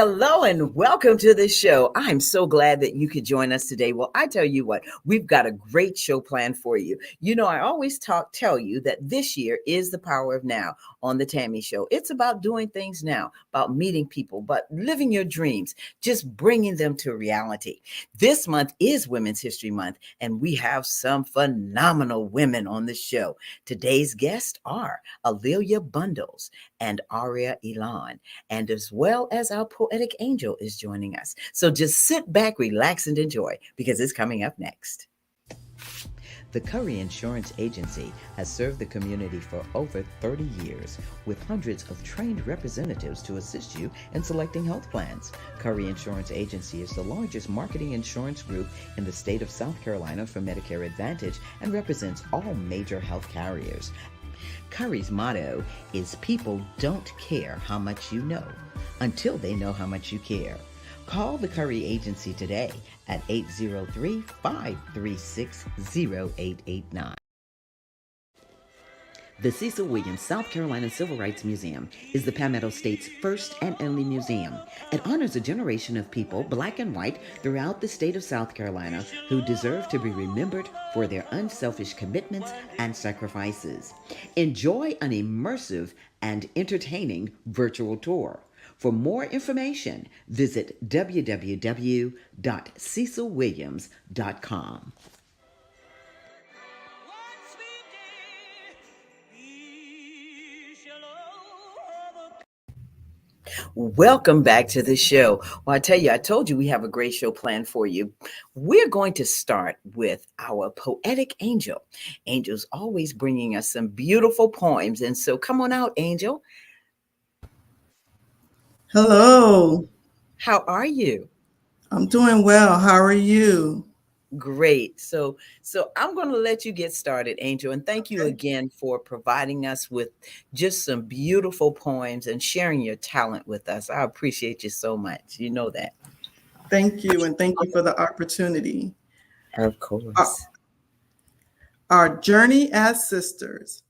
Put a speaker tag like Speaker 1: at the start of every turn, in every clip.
Speaker 1: Hello and welcome to the show. I'm so glad that you could join us today. Well, I tell you what, we've got a great show planned for you. You know, I always tell you that this year is the power of now on the Tammy Show. It's about doing things now, about meeting people, but living your dreams, just bringing them to reality. This month is Women's History Month, and we have some phenomenal women on the show. Today's guests are Alia Bundles and Aria Elan, and as well as our poetic angel is joining us. So just sit back, relax, and enjoy because it's coming up next. The Curry Insurance Agency has served the community for over 30 years with hundreds of trained representatives to assist you in selecting health plans. Curry Insurance Agency is the largest marketing insurance group in the state of South Carolina for Medicare Advantage and represents all major health carriers. Curry's motto is people don't care how much you know until they know how much you care. Call the Curry Agency today at 803-536-0889. The Cecil Williams South Carolina Civil Rights Museum is the Palmetto State's first and only museum. It honors a generation of people, black and white, throughout the state of South Carolina who deserve to be remembered for their unselfish commitments and sacrifices. Enjoy an immersive and entertaining virtual tour. For more information, visit www.cecilwilliams.com. Welcome back to the show. Well, I tell you, I told you we have a great show planned for you. We're going to start with our poetic angel. Angel's always bringing us some beautiful poems. And so come on out, Angel.
Speaker 2: Hello.
Speaker 1: How are you?
Speaker 2: I'm doing well. How are you?
Speaker 1: Great. So I'm going to let you get started, Angel, and thank you
Speaker 2: Okay.
Speaker 1: again for providing us with just some beautiful poems and sharing your talent with us. I appreciate you so much. You know that.
Speaker 2: Thank you, and thank you for the opportunity.
Speaker 1: Of
Speaker 2: Our,
Speaker 1: course.
Speaker 2: our journey as sisters.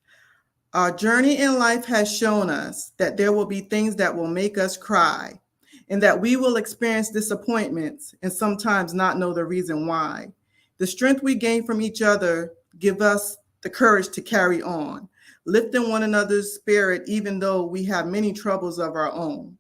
Speaker 2: Our journey in life has shown us that there will be things that will make us cry, and that we will experience disappointments and sometimes not know the reason why. The strength we gain from each other give us the courage to carry on, lifting one another's spirit even though we have many troubles of our own.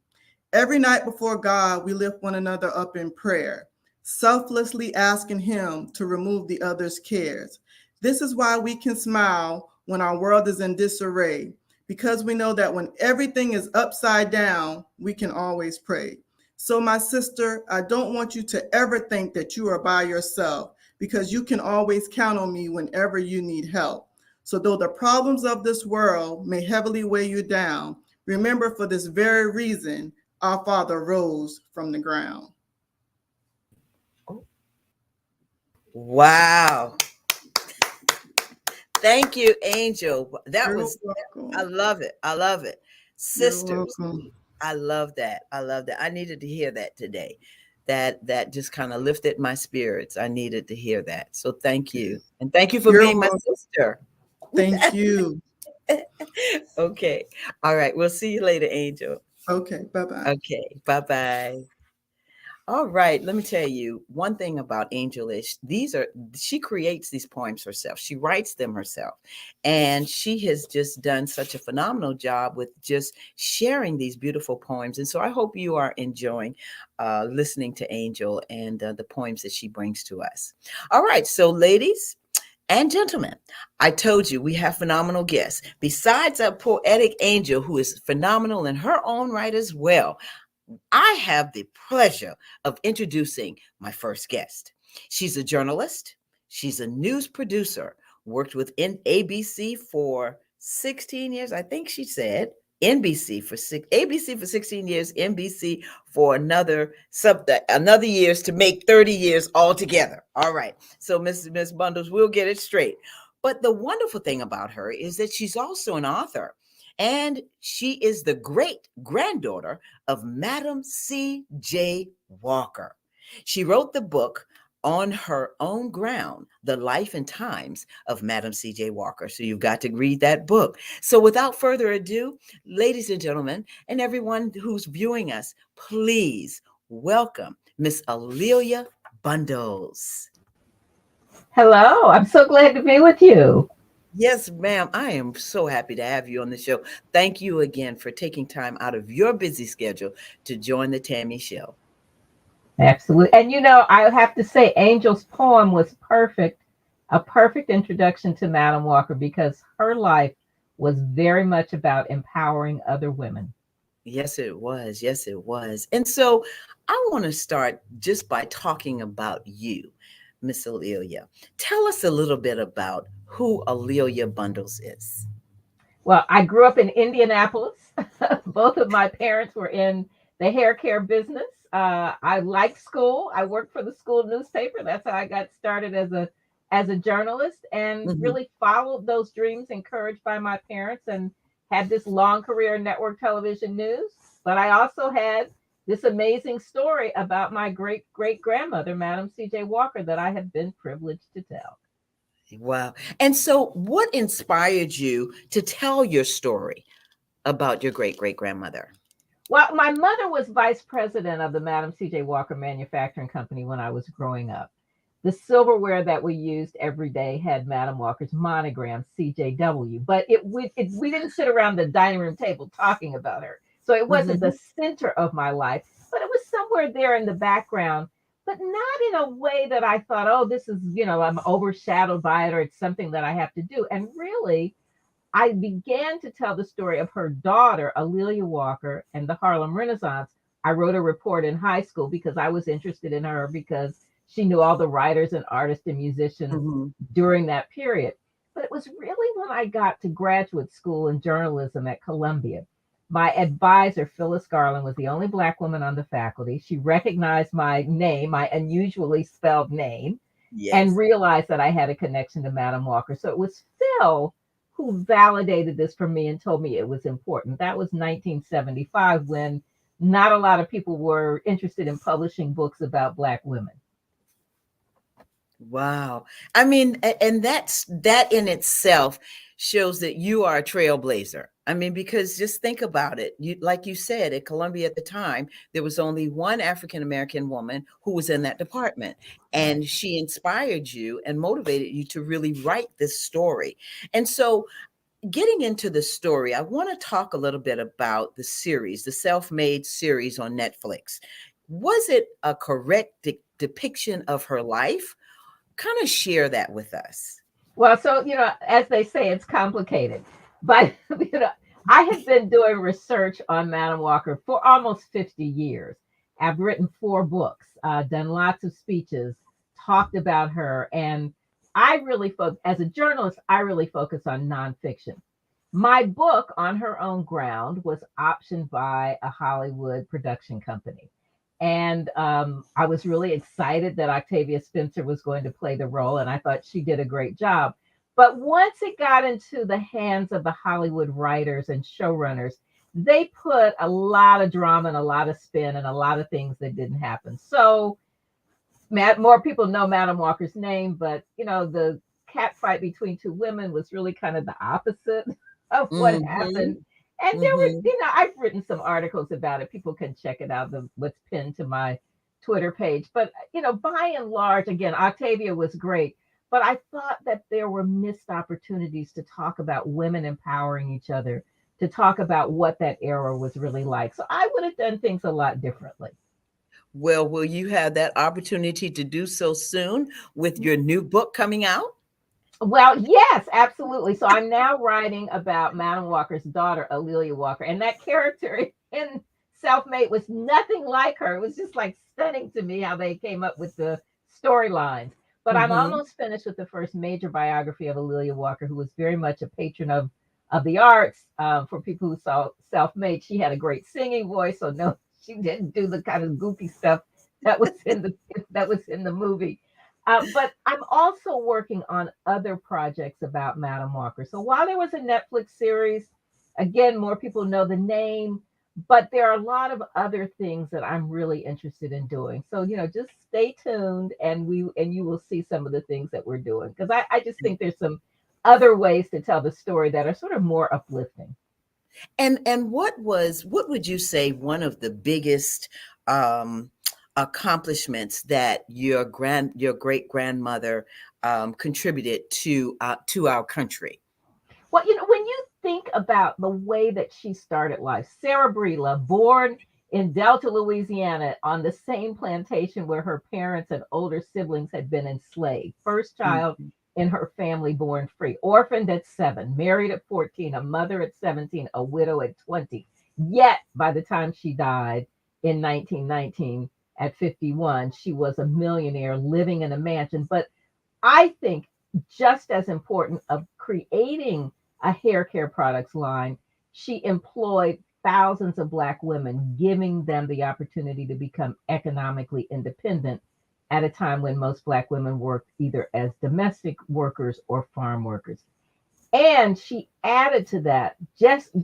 Speaker 2: Every night before God, we lift one another up in prayer, selflessly asking Him to remove the other's cares. This is why we can smile when our world is in disarray, because we know that when everything is upside down, we can always pray. So, my sister, I don't want you to ever think that you are by yourself, because you can always count on me whenever you need help. So, though the problems of this world may heavily weigh you down, remember for this very reason, our Father rose from the ground.
Speaker 1: Wow. Thank you, Angel. That
Speaker 2: You're
Speaker 1: was, I
Speaker 2: welcome.
Speaker 1: love it. I love it.
Speaker 2: You're
Speaker 1: Sisters.
Speaker 2: welcome.
Speaker 1: I love that. I love that. I needed to hear that today. That just kind of lifted my spirits. I needed to hear that. So thank you. And thank you for
Speaker 2: You're
Speaker 1: being my
Speaker 2: welcome.
Speaker 1: sister.
Speaker 2: Thank you.
Speaker 1: Okay. All right. We'll see you later, Angel.
Speaker 2: Okay, bye-bye.
Speaker 1: Okay. Bye-bye. All right, let me tell you one thing about Angel is she creates these poems herself. She writes them herself. And she has just done such a phenomenal job with just sharing these beautiful poems. And so I hope you are enjoying listening to Angel and the poems that she brings to us. All right, so ladies and gentlemen, I told you we have phenomenal guests. Besides our poetic Angel, who is phenomenal in her own right as well, I have the pleasure of introducing my first guest. She's a journalist, she's a news producer, worked with ABC for 16 years, I think she said. ABC for 16 years, NBC for another years to make 30 years altogether. All right. So Miss Bundles, we'll get it straight. But the wonderful thing about her is that she's also an author. And she is the great granddaughter of Madam C.J. Walker. She wrote the book on her own ground, The Life and Times of Madam C.J. Walker. So you've got to read that book. So without further ado, ladies and gentlemen, and everyone who's viewing us, please welcome Miss Alelia Bundles.
Speaker 3: Hello, I'm so glad to be with you.
Speaker 1: Yes, ma'am. I am so happy to have you on the show. Thank you again for taking time out of your busy schedule to join the Tammy Show.
Speaker 3: Absolutely. And I have to say, Angel's poem was perfect, a perfect introduction to Madam Walker because her life was very much about empowering other women.
Speaker 1: Yes, it was. Yes, it was. And so I want to start just by talking about you, Miss Alelia. Tell us a little bit about who Alelia Bundles is.
Speaker 3: Well, I grew up in Indianapolis. Both of my parents were in the hair care business. I liked school. I worked for the school newspaper. That's how I got started as a journalist, and
Speaker 1: Mhm.
Speaker 3: really followed those dreams, encouraged by my parents, and had this long career in network television news. But I also had this amazing story about my great great grandmother, Madam C.J. Walker, that I have been privileged to tell.
Speaker 1: Wow. And so, what inspired you to tell your story about your great great grandmother?
Speaker 3: Well, my mother was vice president of the Madam C.J. Walker Manufacturing Company when I was growing up. The silverware that we used every day had Madam Walker's monogram, CJW, but we didn't sit around the dining room table talking about her. So it wasn't the
Speaker 1: Hmm.
Speaker 3: center of my life, but it was somewhere there in the background, but not in a way that I thought, oh, this is, I'm overshadowed by it or it's something that I have to do. And really, I began to tell the story of her daughter, Alelia Walker, and the Harlem Renaissance. I wrote a report in high school because I was interested in her because she knew all the writers and artists and musicians
Speaker 1: Hmm.
Speaker 3: during that period. But it was really when I got to graduate school in journalism at Columbia. My advisor, Phyllis Garland, was the only Black woman on the faculty. She recognized my name, my unusually spelled name, and
Speaker 1: Yes.
Speaker 3: realized that I had a connection to Madam Walker. So it was Phil who validated this for me and told me it was important. That was 1975 when not a lot of people were interested in publishing books about Black women.
Speaker 1: Wow. I mean, and that in itself shows that you are a trailblazer. I mean, because just think about it. You, like you said, at Columbia at the time, there was only one African American woman who was in that department.
Speaker 3: Right.
Speaker 1: And she inspired you and motivated you to really write this story. And so, getting into the story, I want to talk a little bit about the series, the Self Made series on Netflix. Was it a correct depiction of her life? Kind of share that with us.
Speaker 3: Well, so, as they say, it's complicated. But, I have been doing research on Madam Walker for almost 50 years. I've written 4 books, done lots of speeches, talked about her. And I really, as a journalist, I really focus on nonfiction. My book, On Her Own Ground, was optioned by a Hollywood production company. And I was really excited that Octavia Spencer was going to play the role, and I thought she did a great job. But once it got into the hands of the Hollywood writers and showrunners, they put a lot of drama and a lot of spin and a lot of things that didn't happen. So more people know Madam Walker's name, but the cat fight between 2 women was really kind of the opposite of what
Speaker 1: Mm-hmm.
Speaker 3: happened. And there was,
Speaker 1: Mm-hmm.
Speaker 3: I've written some articles about it. People can check it out, what's pinned to my Twitter page. But, by and large, again, Octavia was great. But I thought that there were missed opportunities to talk about women empowering each other, to talk about what that era was really like. So I would have done things a lot differently.
Speaker 1: Well, will you have that opportunity to do so soon with your new book coming out?
Speaker 3: Well, yes, absolutely. So I'm now writing about Madam Walker's daughter, Alelia Walker, and that character in Self-Made was nothing like her. It was just like stunning to me how they came up with the storylines. But I'm
Speaker 1: Mm-hmm.
Speaker 3: almost finished with the first major biography of Alelia Walker, who was very much a patron of the arts. For people who saw Self-Made, she had a great singing voice, so no, she didn't do the kind of goofy stuff that was in the movie. But I'm also working on other projects about Madam Walker. So while there was a Netflix series, again, more people know the name, But there are a lot of other things that I'm really interested in doing. So, just stay tuned, and you will see some of the things that we're doing. Because I just think there's some other ways to tell the story that are sort of more uplifting.
Speaker 1: And what would you say one of the biggest um, accomplishments that your great grandmother contributed to our country?
Speaker 3: Well, when you think about the way that she started life, Sarah Breedlove, born in Delta, Louisiana, on the same plantation where her parents and older siblings had been enslaved, first child
Speaker 1: Mhm.
Speaker 3: in her family born free, orphaned at 7, married at 14, a mother at 17, a widow at 20. Yet, by the time she died in 1919 at 51, she was a millionaire living in a mansion. But I think just as important of creating a hair care products line, she employed thousands of Black women, giving them the opportunity to become economically independent at a time when most Black women worked either as domestic workers or farm workers. And she added to that just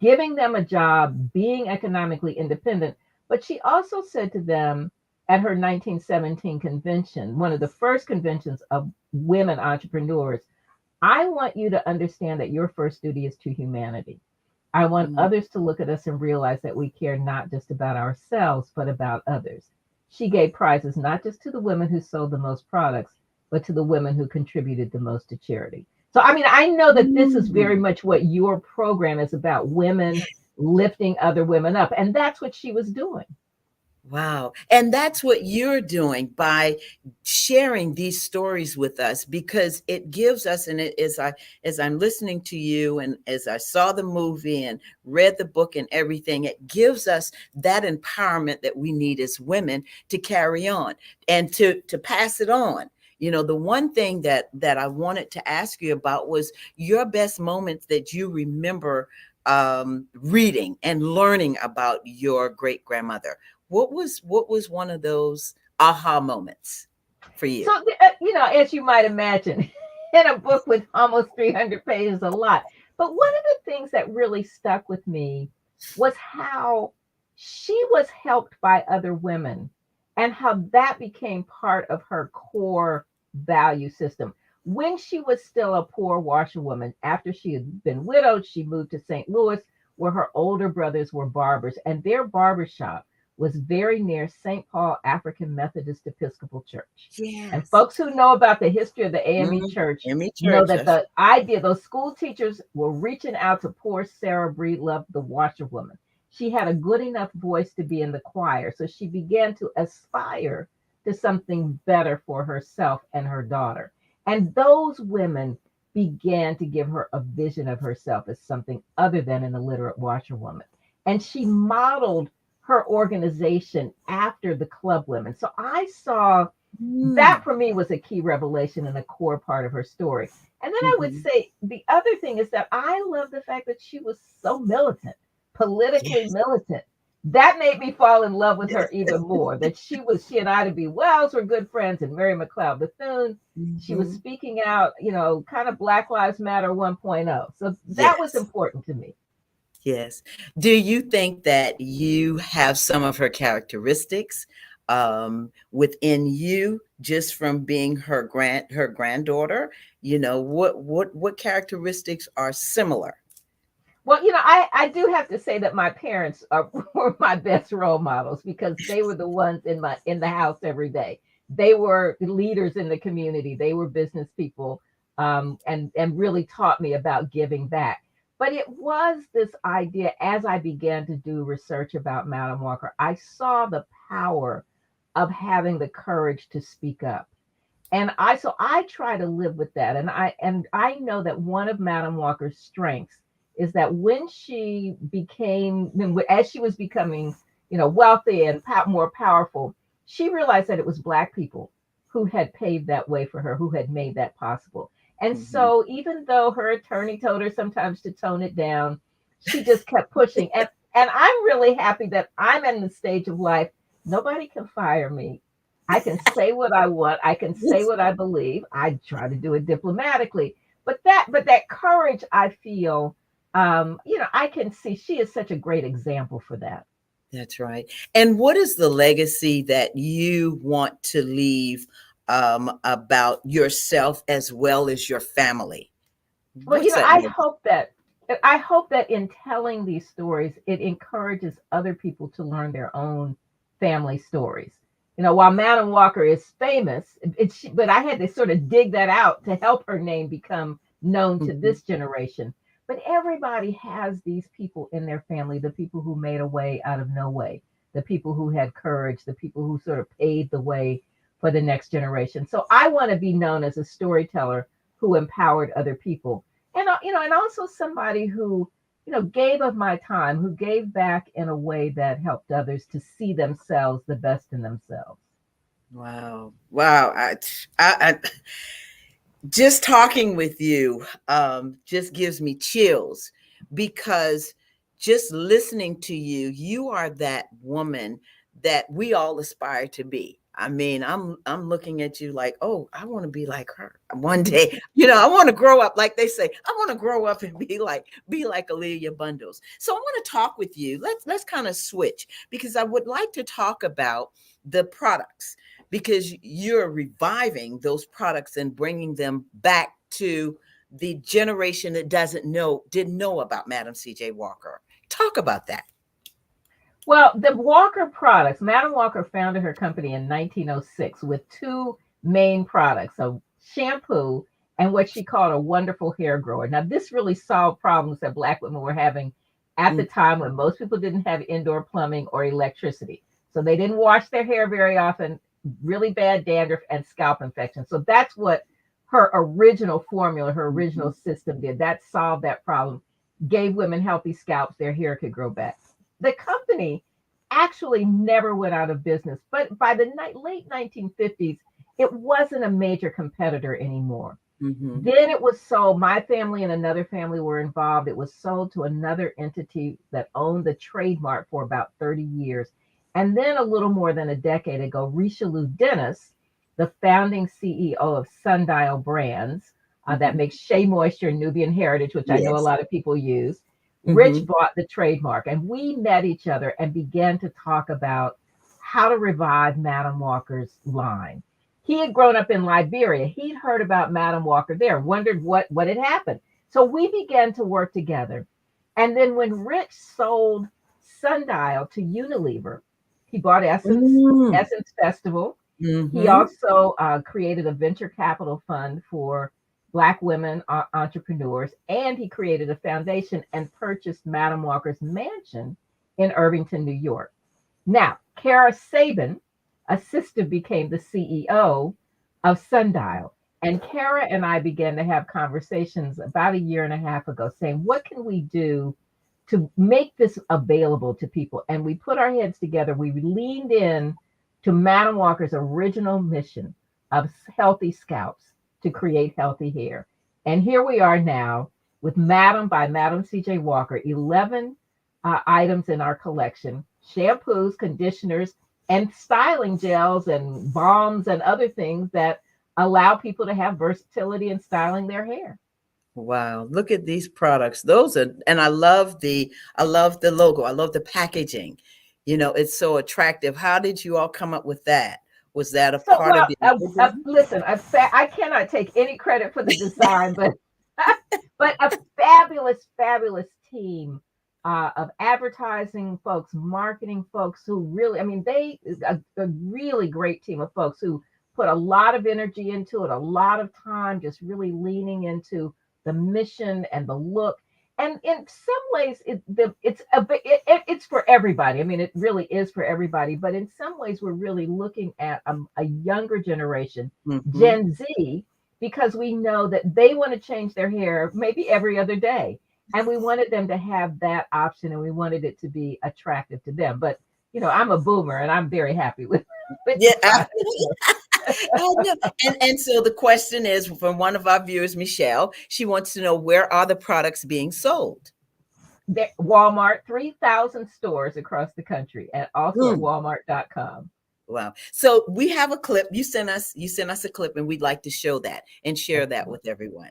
Speaker 3: giving them a job, being economically independent. But she also said to them at her 1917 convention, one of the first conventions of women entrepreneurs, I want you to understand that your first duty is to humanity. I want
Speaker 1: Mm.
Speaker 3: others to look at us and realize that we care not just about ourselves, but about others. She gave prizes not just to the women who sold the most products, but to the women who contributed the most to charity. So, I mean, I know that this is very
Speaker 1: Mm.
Speaker 3: much what your program is about, women lifting other women up. And that's what she was doing.
Speaker 1: Wow. And that's what you're doing by sharing these stories with us, because it gives us, and as I'm listening to you and as I saw the movie and read the book and everything, it gives us that empowerment that we need as women to carry on and to pass it on. The one thing that I wanted to ask you about was your best moments that you remember reading and learning about your great grandmother. What was one of those aha moments for
Speaker 3: So,
Speaker 1: you?
Speaker 3: as you might imagine, in a book with almost 300 pages, a lot. But one of the things that really stuck with me was how she was helped by other women and how that became part of her core value system. When she was still a poor washerwoman, after she had been widowed, she moved to St. Louis, where her older brothers were barbers, and their barbershop was very near St. Paul African Methodist Episcopal Church. And
Speaker 1: Yes.
Speaker 3: folks who know about the history of the AME
Speaker 1: Mhm.
Speaker 3: church
Speaker 1: Emmy
Speaker 3: know
Speaker 1: Church.
Speaker 3: that the idea, those school teachers were reaching out to poor Sarah Breedlove, the washerwoman. She had a good enough voice to be in the choir, so she began to aspire to something better for herself and her daughter. And those women began to give her a vision of herself as something other than an illiterate washerwoman. And she modeled her organization after the club women. So I saw that
Speaker 1: Mm.
Speaker 3: for me was a key revelation and a core part of her story. And then I would
Speaker 1: Mhm.
Speaker 3: say the other thing is that I love the fact that she was so militant, politically
Speaker 1: Yes.
Speaker 3: militant. That made me fall in love with her even more. That she and Ida B. Wells were good friends, and Mary McLeod Bethune. She was
Speaker 1: Mhm.
Speaker 3: speaking out, kind of Black Lives Matter 1.0. So that was
Speaker 1: Yes.
Speaker 3: important to me.
Speaker 1: Yes. Do you think that you have some of her characteristics within you just from being her granddaughter? What characteristics are similar?
Speaker 3: Well, I do have to say that my parents were my best role models because they were the ones in the house every day. They were the leaders in the community. They were business people, and really taught me about giving back. But it was this idea as I began to do research about Madam Walker, I saw the power of having the courage to speak up. And I try to live with that. And I know that one of Madam Walker's strengths is that when she became, as she was becoming, wealthy and more powerful, she realized that it was Black people who had paved that way for her, who had made that possible. And
Speaker 1: Mhm.
Speaker 3: so even though her attorney told her sometimes to tone it down, she just kept pushing. And I'm really happy that I'm in the stage of life. Nobody can fire me. I can say what I want. I can say
Speaker 1: Yes.
Speaker 3: what I believe. I try to do it diplomatically. But that courage, I feel, I can see she is such a great example for that.
Speaker 1: That's right. And what is the legacy that you want to leave about yourself as well as your family?
Speaker 3: Well,
Speaker 1: What's that
Speaker 3: I
Speaker 1: legacy?
Speaker 3: hope that in telling these stories, it encourages other people to learn their own family stories. While Madam Walker is famous, but I had to sort of dig that out to help her name become known to
Speaker 1: Mhm.
Speaker 3: this generation. But everybody has these people in their family, the people who made a way out of no way, the people who had courage, the people who sort of paved the way for the next generation. So I want to be known as a storyteller who empowered other people, and also somebody who gave of my time, who gave back in a way that helped others to see themselves the best in themselves.
Speaker 1: Wow. Wow. I just talking with you just gives me chills because just listening to you, you are that woman that we all aspire to be. I mean, I'm looking at you like, oh, I want to be like her one day. I want to grow up, like they say. I want to grow up and be like Aaliyah Bundles. So I want to talk with you. Let's kind of switch because I would like to talk about the products because you're reviving those products and bringing them back to the generation that didn't know about Madam CJ Walker. Talk about that.
Speaker 3: Well, the Walker products, Madam Walker founded her company in 1906 with two main products, a shampoo and what she called a wonderful hair grower. Now, this really solved problems that Black women were having at the
Speaker 1: Mm,
Speaker 3: time when most people didn't have indoor plumbing or electricity. So they didn't wash their hair very often, really bad dandruff and scalp infections. So that's what her original formula, her original
Speaker 1: mhm,
Speaker 3: system did. That solved that problem, gave women healthy scalps, their hair could grow back. The company actually never went out of business, but by the late 1950s, it wasn't a major competitor anymore.
Speaker 1: mhm.
Speaker 3: Then it was sold. My family and another family were involved. It was sold to another entity that owned the trademark for about 30 years. And then a little more than a decade ago, Richelieu Dennis, the founding CEO of Sundial Brands, that
Speaker 1: Mhm.
Speaker 3: makes Shea Moisture and Nubian Heritage, which I know a
Speaker 1: Yes.
Speaker 3: lot of people use. Rich
Speaker 1: Mhm.
Speaker 3: bought the trademark, and we met each other and began to talk about how to revive Madam Walker's line. He had grown up in Liberia. He'd heard about Madam Walker there, wondered what had happened. So we began to work together. And then when Rich sold Sundial to Unilever, he bought
Speaker 1: Mm.
Speaker 3: Essence Festival. He
Speaker 1: Mhm.
Speaker 3: also created a venture capital fund for Black women entrepreneurs, and he created a foundation and purchased Madam Walker's mansion in Irvington, New York. Now, Kara Sabin, a sister, became the CEO of Sundial. And Kara and I began to have conversations about a year and a half ago saying, what can we do to make this available to people? And we put our heads together. We leaned in to Madam Walker's original mission of healthy scalps to create healthy hair. And here we are now with Madam by Madam CJ Walker, 11 items in our collection: shampoos, conditioners, and styling gels and balms and other things that allow people to have versatility in styling their hair.
Speaker 1: Wow, look at these products. Those are, and I love the logo. I love the packaging. It's so attractive. How did you all come up with that? Was that a
Speaker 3: So,
Speaker 1: part of
Speaker 3: well,
Speaker 1: the original?
Speaker 3: listen, I cannot take any credit for the design, but but a fabulous, fabulous team of advertising folks, marketing folks who really, I mean, a really great team of folks who put a lot of energy into it, a lot of time, just really leaning into the mission and the look. And in some ways, it's for everybody. I mean, it really is for everybody. But in some ways, we're really looking at a younger generation,
Speaker 1: Mhm.
Speaker 3: Gen Z, because we know that they want to change their hair maybe every other day. And we wanted them to have that option, and we wanted it to be attractive to them. But I'm a boomer, and I'm very happy with with the
Speaker 1: Yeah,
Speaker 3: product.
Speaker 1: I know. And so the question is from one of our viewers, Michelle. She wants to know, where are the products being sold?
Speaker 3: Walmart, 3,000 stores across the country, and also at
Speaker 1: Mm,
Speaker 3: walmart.com.
Speaker 1: wow. So we have a clip. You sent us a clip, and we'd like to show that and share that with everyone.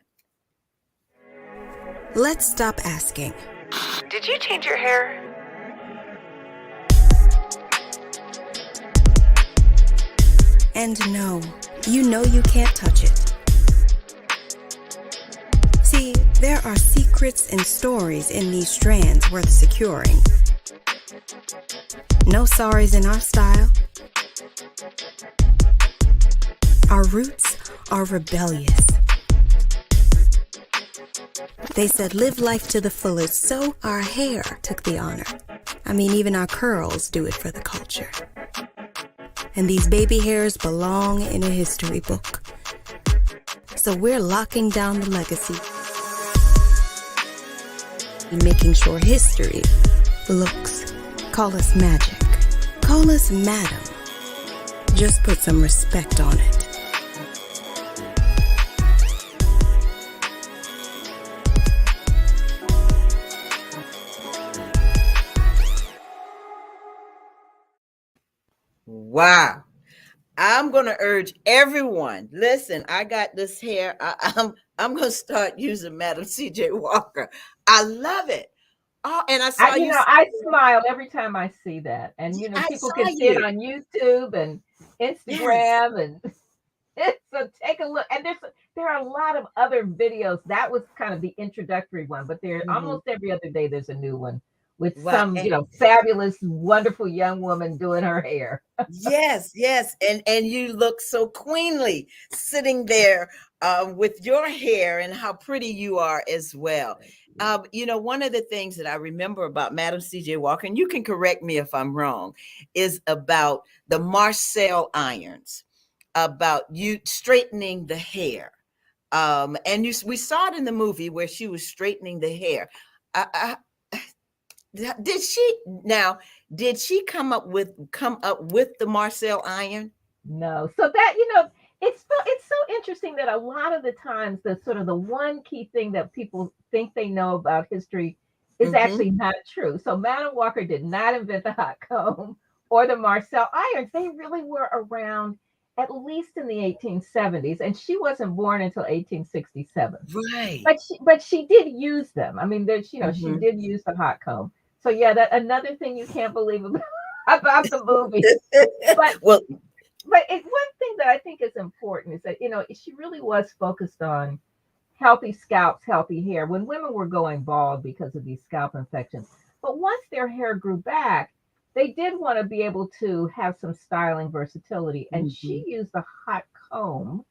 Speaker 4: Let's stop asking.
Speaker 5: Did you change your hair?
Speaker 4: And no, you know you can't touch it. See, there are secrets and stories in these strands worth securing. No sorries in our style. Our roots are rebellious. They said live life to the fullest, so our hair took the honor. I mean, even our curls do it for the culture. And these baby hairs belong in a history book. So we're locking down the legacy and making sure history looks. Call us magic. Call us madam. Just put some respect on it.
Speaker 1: Wow. I'm going to urge everyone. Listen, I got this hair. I'm going to start using Madam CJ Walker. I love it. Oh, and I saw you.
Speaker 3: I smile every time I see that, and
Speaker 1: I
Speaker 3: people
Speaker 1: saw
Speaker 3: can see it
Speaker 1: you.
Speaker 3: on YouTube and
Speaker 1: Yes.
Speaker 3: Instagram, and so take a look. And there are a lot of other videos. That was kind of the introductory one, but there almost every other day there's a new one with
Speaker 1: Wow.
Speaker 3: some fabulous, wonderful young woman doing her hair.
Speaker 1: Yes, yes. And you look so queenly sitting there with your hair, and how pretty you are as well. One of the things that I remember about Madam CJ Walker, and you can correct me if I'm wrong, is about the Marcel irons, about you straightening the hair. We saw it in the movie where she was straightening the hair. Did she come up with the Marcel iron?
Speaker 3: No. So that, it's so interesting that a lot of the times the sort of the one key thing that people think they know about history is actually not true. So Madam Walker did not invent the hot comb or the Marcel irons. They really were around at least in the 1870s, and she wasn't born until 1867.
Speaker 1: Right.
Speaker 3: But she did use them. I mean, she did use the hot comb. So yeah, that another thing you can't believe about the movie. But
Speaker 1: well,
Speaker 3: one thing that I think is important is that she really was focused on healthy scalps, healthy hair when women were going bald because of these scalp infections. But once their hair grew back, they did want to be able to have some styling versatility, and she used the hot comb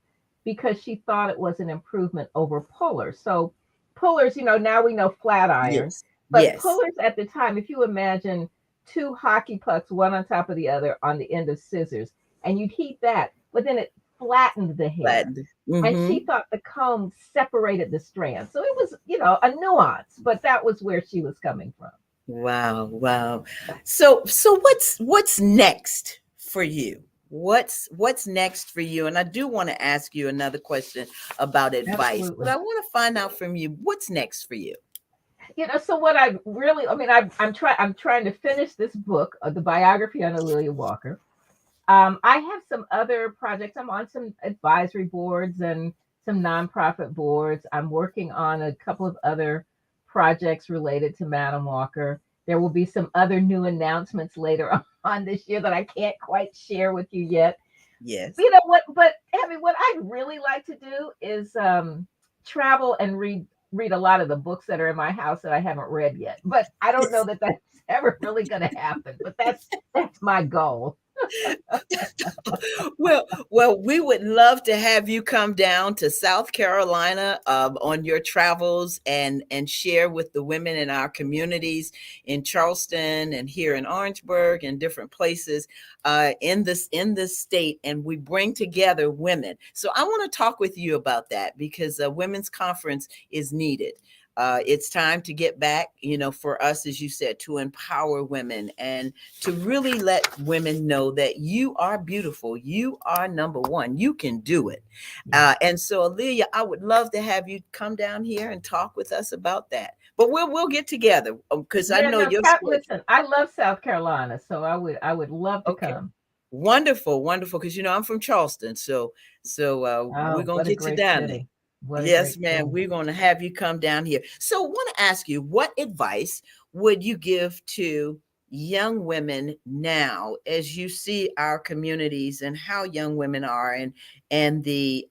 Speaker 3: because she thought it was an improvement over pullers. So pullers, now we know flat irons.
Speaker 1: yes.
Speaker 3: But
Speaker 1: Yes.
Speaker 3: pullers at the time, if you imagine two hockey pucks, one on top of the other on the end of scissors, and you'd heat that, but then it flattened the hair. And she thought the comb separated the strands. So it was, a nuance, but that was where she was coming from.
Speaker 1: Wow, wow. So what's next for you? What's next for you? And I do want to ask you another question about advice,
Speaker 3: Absolutely.
Speaker 1: but I want to find out from you what's next for you.
Speaker 3: So what I really, I'm trying to finish this book, the biography on Aria Walker. I have some other projects. I'm on some advisory boards and some nonprofit boards. I'm working on a couple of other projects related to Madam Walker. There will be some other new announcements later on this year that I can't quite share with you yet.
Speaker 1: Yes.
Speaker 3: But what I'd really like to do is travel and read a lot of the books that are in my house that I haven't read yet. But I don't know that that's ever really going to happen. But that's my goal.
Speaker 1: Well, we would love to have you come down to South Carolina on your travels and share with the women in our communities in Charleston and here in Orangeburg and different places in this state, and we bring together women. So I want to talk with you about that because a women's conference is needed. It's time to get back, for us, as you said, to empower women and to really let women know that you are beautiful. You are number one. You can do it. And so, Aaliyah, I would love to have you come down here and talk with us about that. But we'll get together because I know you're.
Speaker 3: Listen, I love South Carolina, so I would love to come.
Speaker 1: Wonderful, wonderful. Because I'm from Charleston, so we're gonna get you down there.
Speaker 3: What a
Speaker 1: Yes,
Speaker 3: great
Speaker 1: ma'am.
Speaker 3: story.
Speaker 1: We're going to have you come down here. So, I want to ask you, what advice would you give to young women now, as you see our communities and how young women are, and the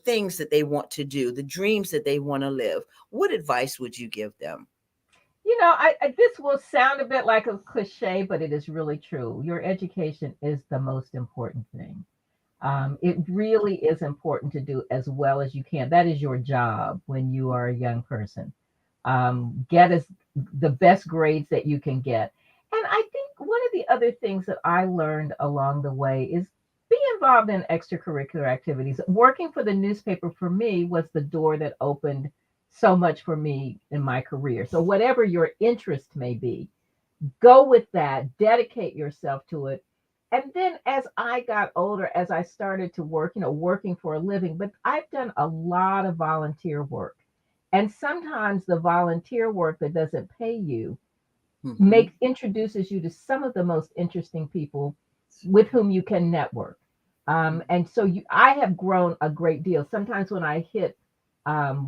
Speaker 1: things that they want to do, the dreams that they want to live? What advice would you give them?
Speaker 3: This will sound a bit like a cliche, but it is really true. Your education is the most important thing. It really is important to do as well as you can. That is your job when you are a young person. Get as the best grades that you can get. And I think one of the other things that I learned along the way is be involved in extracurricular activities. Working for the newspaper for me was the door that opened so much for me in my career. So whatever your interest may be, go with that, dedicate yourself to it. And then as I got older, as I started to work, working for a living, but I've done a lot of volunteer work. And sometimes the volunteer work that doesn't pay you
Speaker 1: Mhm.
Speaker 3: makes introduces you to some of the most interesting people with whom you can network. And so I have grown a great deal. Sometimes when I hit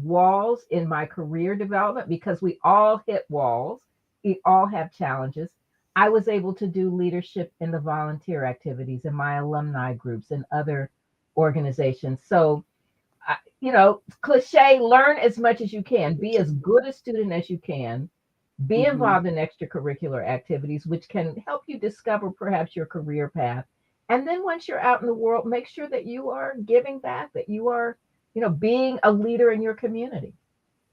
Speaker 3: walls in my career development, because we all hit walls, we all have challenges. I was able to do leadership in the volunteer activities in my alumni groups and other organizations. So, cliche, learn as much as you can, be as good a student as you can, be
Speaker 1: Mhm.
Speaker 3: involved in extracurricular activities, which can help you discover perhaps your career path. And then once you're out in the world, make sure that you are giving back, that you are, being a leader in your community.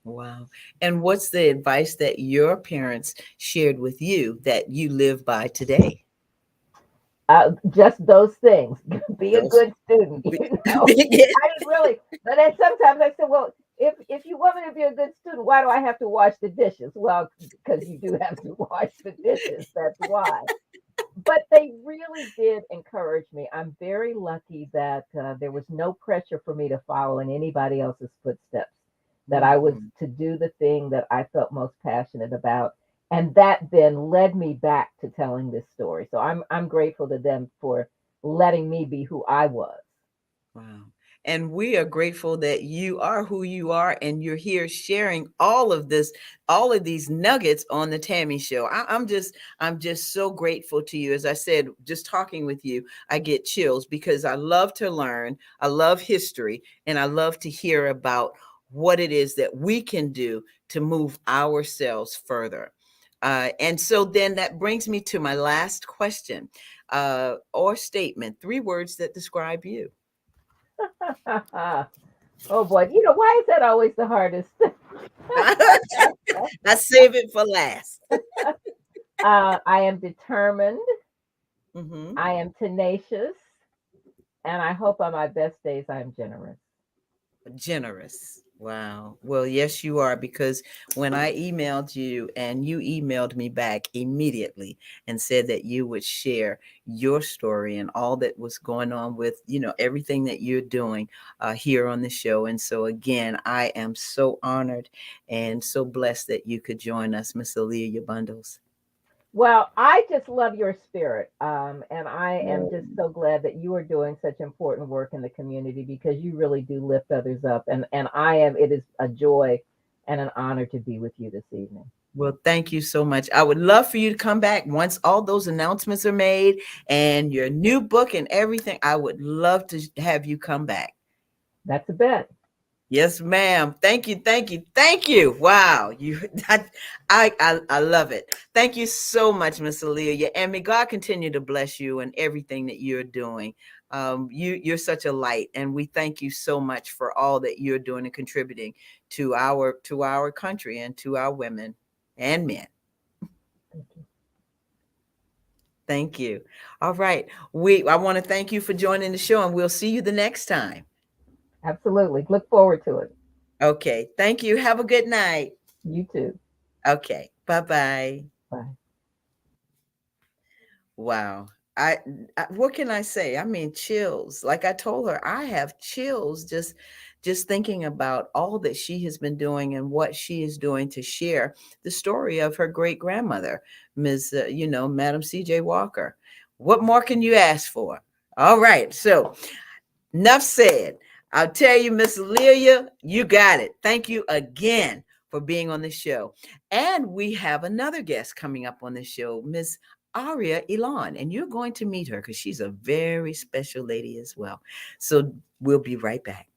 Speaker 1: Wow. And what's the advice that your parents shared with you that you live by today?
Speaker 3: Just those things. Be a
Speaker 1: Those
Speaker 3: good student.
Speaker 1: big, big.
Speaker 3: I didn't really, but then sometimes I said, well, if you want me to be a good student, why do I have to wash the dishes? Well, because you do have to wash the dishes. That's why. But they really did encourage me. I'm very lucky that there was no pressure for me to follow in anybody else's footsteps, that I was
Speaker 1: Mhm.
Speaker 3: to do the thing that I felt most passionate about. And that then led me back to telling this story. So I'm grateful to them for letting me be who I was.
Speaker 1: Wow. And we are grateful that you are who you are and you're here sharing all of this, all of these nuggets on the Tammy Show. I'm just so grateful to you. As I said, just talking with you, I get chills because I love to learn, I love history, and I love to hear about what it is that we can do to move ourselves further. And so then that brings me to my last question, or statement, three words that describe you.
Speaker 3: Oh boy, why is that always the hardest?
Speaker 1: I save it for last.
Speaker 3: I am determined.
Speaker 1: Hmm.
Speaker 3: I am tenacious. And I hope on my best days I am generous.
Speaker 1: Generous. Wow. Well, yes, you are, because when I emailed you and you emailed me back immediately and said that you would share your story and all that was going on with, everything that you're doing here on the show. And so, again, I am so honored and so blessed that you could join us, Miss Aaliyah Bundles.
Speaker 3: Well, I just love your spirit. And I am just so glad that you are doing such important work in the community because you really do lift others up. And it is a joy and an honor to be with you this evening.
Speaker 1: Well, thank you so much. I would love for you to come back once all those announcements are made and your new book and everything. I would love to have you come back.
Speaker 3: That's a bet.
Speaker 1: Yes, ma'am. Thank you, thank you, thank you. Wow, I love it. Thank you so much, Miss Aaliyah, and may God continue to bless you and everything that you're doing. You're such a light, and we thank you so much for all that you're doing and contributing to our country and to our women and men.
Speaker 3: Thank you.
Speaker 1: Thank you. All right. I want to thank you for joining the show, and we'll see you the next time.
Speaker 3: Absolutely. Look forward to it.
Speaker 1: Okay. Thank you. Have a good night.
Speaker 3: You too.
Speaker 1: Okay. Bye-bye.
Speaker 3: Bye.
Speaker 1: Wow. I, what can I say? I mean, chills. Like I told her, I have chills just thinking about all that she has been doing and what she is doing to share the story of her great grandmother, Ms. Madam C.J. Walker. What more can you ask for? All right. So enough said. I'll tell you, Miss Leah, you got it. Thank you again for being on the show. And we have another guest coming up on the show, Miss Aria Elan, and you're going to meet her because she's a very special lady as well. So we'll be right back.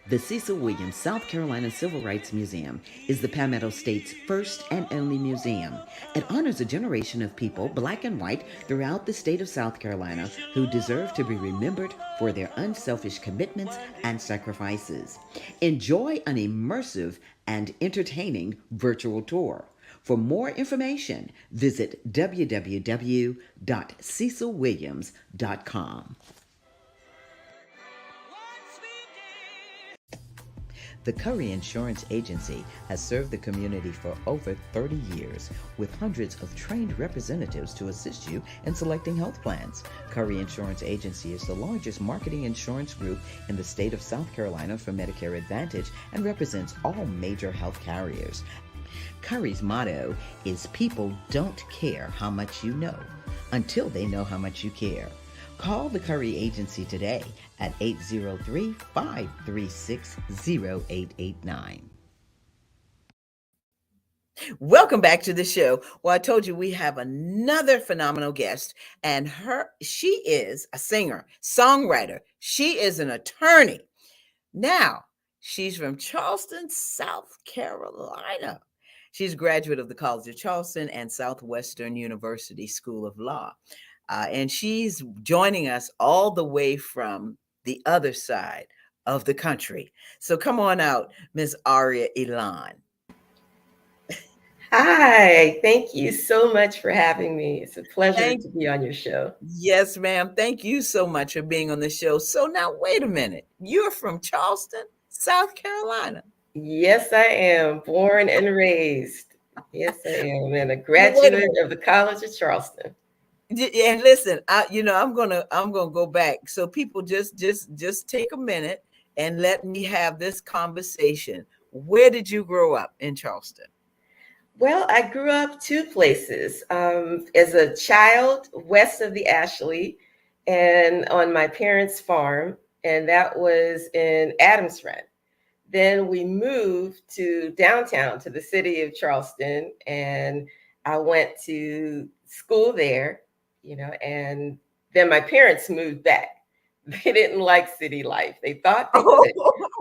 Speaker 1: The Cecil Williams South Carolina Civil Rights Museum is the Palmetto State's first and only museum. It honors a generation of people, black and white, throughout the state of South Carolina who deserve to be remembered for their unselfish commitments and sacrifices. Enjoy an immersive and entertaining virtual tour. For more information, visit www.cecilwilliams.com. The Curry Insurance Agency has served the community for over 30 years with hundreds of trained representatives to assist you in selecting health plans. Curry Insurance Agency is the largest marketing insurance group in the state of South Carolina for Medicare Advantage and represents all major health carriers. Curry's motto is people don't care how much you know until they know how much you care. Call the Curry Agency today at 803-536-0889. Welcome back to the show. Well, I told you we have another phenomenal guest, and she is a singer, songwriter. She is an attorney. Now, she's from Charleston, South Carolina. She's a graduate of the College of Charleston and Southwestern University School of Law. And she's joining us all the way from the other side of the country. So come on out, Ms. Aria Elan.
Speaker 6: Hi, thank you so much for having me. It's a pleasure to be on your show.
Speaker 1: Yes, ma'am. Thank you so much for being on the show. So now, wait a minute. You're from Charleston, South Carolina.
Speaker 6: Yes, I am. Born and raised. Yes, I am. And a graduate of the College of Charleston.
Speaker 1: And listen, I'm gonna go back. So people just take a minute and let me have this conversation. Where did you grow up in Charleston?
Speaker 6: Well, I grew up two places. As a child, west of the Ashley, and on my parents' farm, and that was in Adams Run. Then we moved to downtown to the city of Charleston, and I went to school there. And then my parents moved back. They didn't like city life. They thought they could.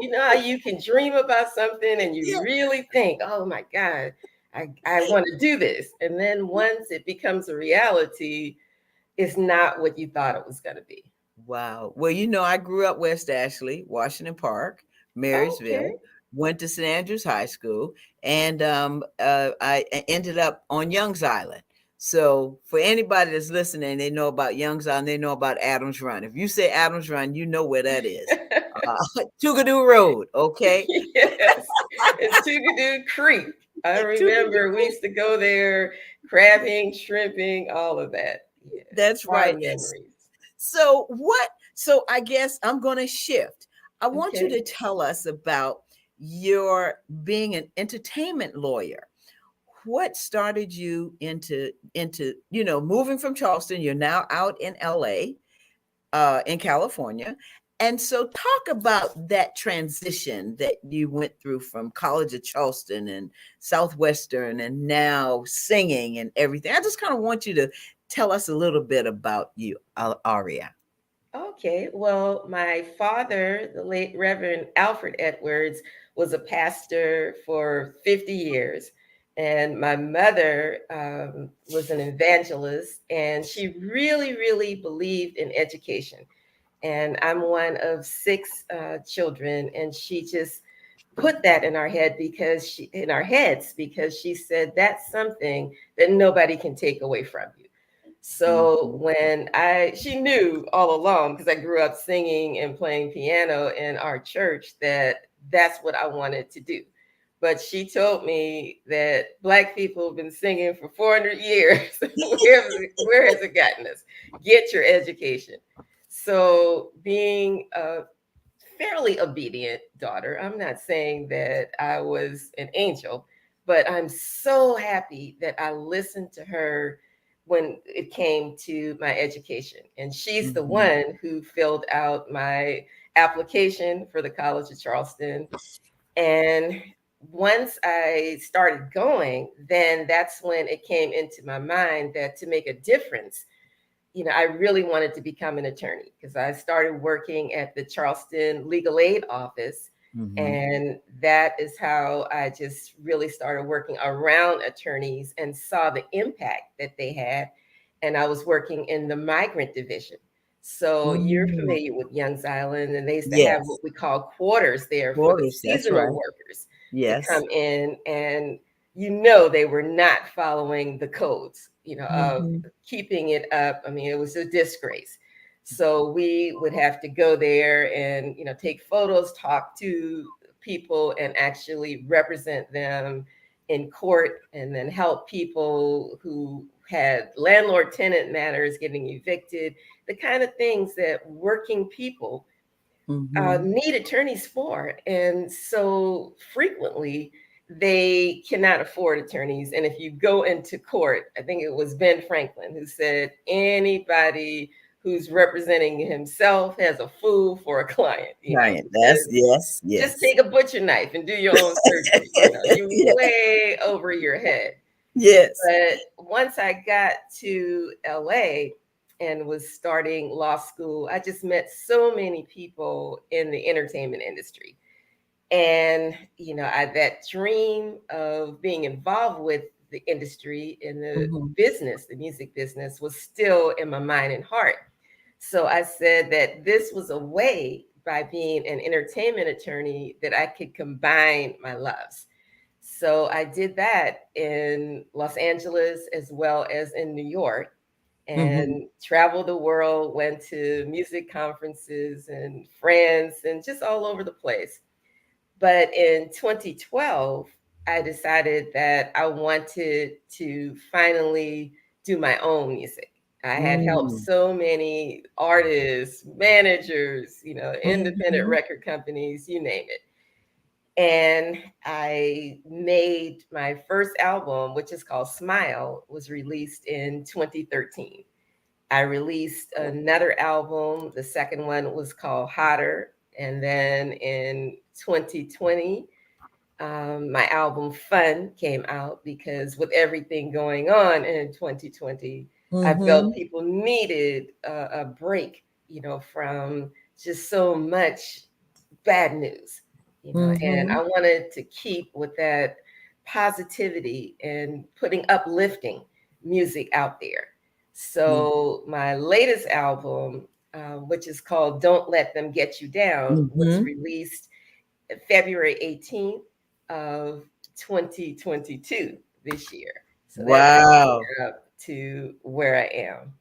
Speaker 6: You know how you can dream about something and you really think, oh my God, I want to do this. And then once it becomes a reality, it's not what you thought it was going to be.
Speaker 1: Wow. Well, I grew up West Ashley, Washington Park, Marysville, went to St. Andrews High School, and I ended up on Young's Island. So for anybody that's listening, they know about Young's Island, they know about Adams Run. If you say Adams Run, you know where that is. Tougadoo Road, okay?
Speaker 6: Yes, it's Tougadoo Creek. I remember we used to go there, crabbing, shrimping, all of that. Yeah,
Speaker 1: that's right.
Speaker 6: Memories.
Speaker 1: So I guess I'm going to shift. I want you to tell us about your being an entertainment lawyer. What started you into moving from Charleston? You're now out in LA, in California. And so talk about that transition that you went through from College of Charleston and Southwestern and now singing and everything. I just kind of want you to tell us a little bit about you, Aria.
Speaker 6: Okay. Well, my father, the late Reverend Alfred Edwards, was a pastor for 50 years. And my mother was an evangelist, and she really, really believed in education. And I'm one of 6 children, and she just put that in our heads because she said that's something that nobody can take away from you. So when she knew all along, because I grew up singing and playing piano in our church, that's what I wanted to do. But she told me that Black people have been singing for 400 years. Where has it gotten us? Get your education. So being a fairly obedient daughter, I'm not saying that I was an angel, but I'm so happy that I listened to her when it came to my education. And she's the
Speaker 1: Mhm.
Speaker 6: one who filled out my application for the College of Charleston. And once I started going, then that's when it came into my mind that to make a difference, I really wanted to become an attorney because I started working at the Charleston Legal Aid Office.
Speaker 1: Mhm.
Speaker 6: And that is how I just really started working around attorneys and saw the impact that they had. And I was working in the migrant division. So you're
Speaker 1: Mm.
Speaker 6: familiar with Young's Island, and they used to have
Speaker 1: Yes.
Speaker 6: what we call quarters there for the
Speaker 1: Quarters, that's
Speaker 6: seasonal
Speaker 1: right.
Speaker 6: workers to
Speaker 1: Yes.
Speaker 6: come in, and they were not following the codes, of
Speaker 1: Mhm.
Speaker 6: keeping it up. I mean, it was a disgrace. So we would have to go there and, take photos, talk to people, and actually represent them in court, and then help people who had landlord tenant matters getting evicted, the kind of things that working people
Speaker 1: Mhm.
Speaker 6: need attorneys for. And so frequently they cannot afford attorneys. And if you go into court, I think it was Ben Franklin who said, anybody who's representing himself has a fool for a client,
Speaker 1: Right. That's
Speaker 6: because
Speaker 1: yes,
Speaker 6: just
Speaker 1: yes.
Speaker 6: take a butcher knife and do your own surgery. You're
Speaker 1: Yeah.
Speaker 6: way over your head.
Speaker 1: Yes.
Speaker 6: But once I got to LA and was starting law school, I just met so many people in the entertainment industry. And, that dream of being involved with the industry in the
Speaker 1: Mhm.
Speaker 6: business, the music business, was still in my mind and heart. So I said that this was a way, by being an entertainment attorney, that I could combine my loves. So I did that in Los Angeles as well as in New York,
Speaker 1: Mhm.
Speaker 6: and traveled the world, went to music conferences and France and just all over the place. But in 2012, I decided that I wanted to finally do my own music. I had helped
Speaker 1: Mm.
Speaker 6: so many artists, managers, independent
Speaker 1: Mhm.
Speaker 6: record companies, you name it. And I made my first album, which is called Smile, was released in 2013. I released another album. The second one was called Hotter. And then in 2020, my album Fun came out, because with everything going on in 2020, I felt
Speaker 1: Mhm.
Speaker 6: people needed a break, from just so much bad news, and I
Speaker 1: Mhm.
Speaker 6: wanted to keep with that positivity and putting uplifting music out there. So my latest album, which is called Don't Let Them Get You Down, was
Speaker 1: Mhm.
Speaker 6: released February 18th of 2022 this year. So that brought
Speaker 1: Wow.
Speaker 6: me up to where I am.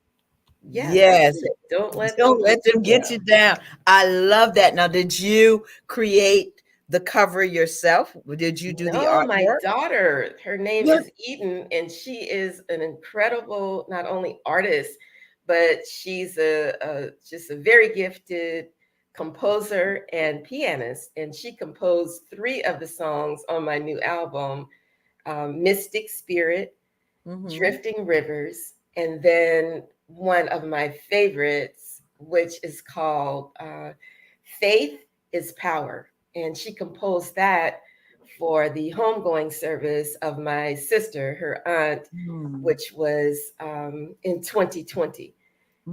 Speaker 6: Yeah, that's
Speaker 1: Yes.
Speaker 6: it. Don't let them
Speaker 1: Don't
Speaker 6: get
Speaker 1: let them
Speaker 6: you
Speaker 1: get
Speaker 6: down.
Speaker 1: you down. I love that. Now, did you create the cover yourself? Did you do the
Speaker 6: No, my
Speaker 1: artwork?
Speaker 6: daughter, her name
Speaker 1: What?
Speaker 6: is Eden, and she is an incredible, not only artist, but she's just a very gifted composer and pianist. And she composed three of the songs on my new album, Mystic Spirit,
Speaker 1: Mhm.
Speaker 6: Drifting Rivers, and then one of my favorites, which is called Faith is Power. And she composed that for the homegoing service of my sister, her aunt,
Speaker 1: Mm.
Speaker 6: which was in 2020.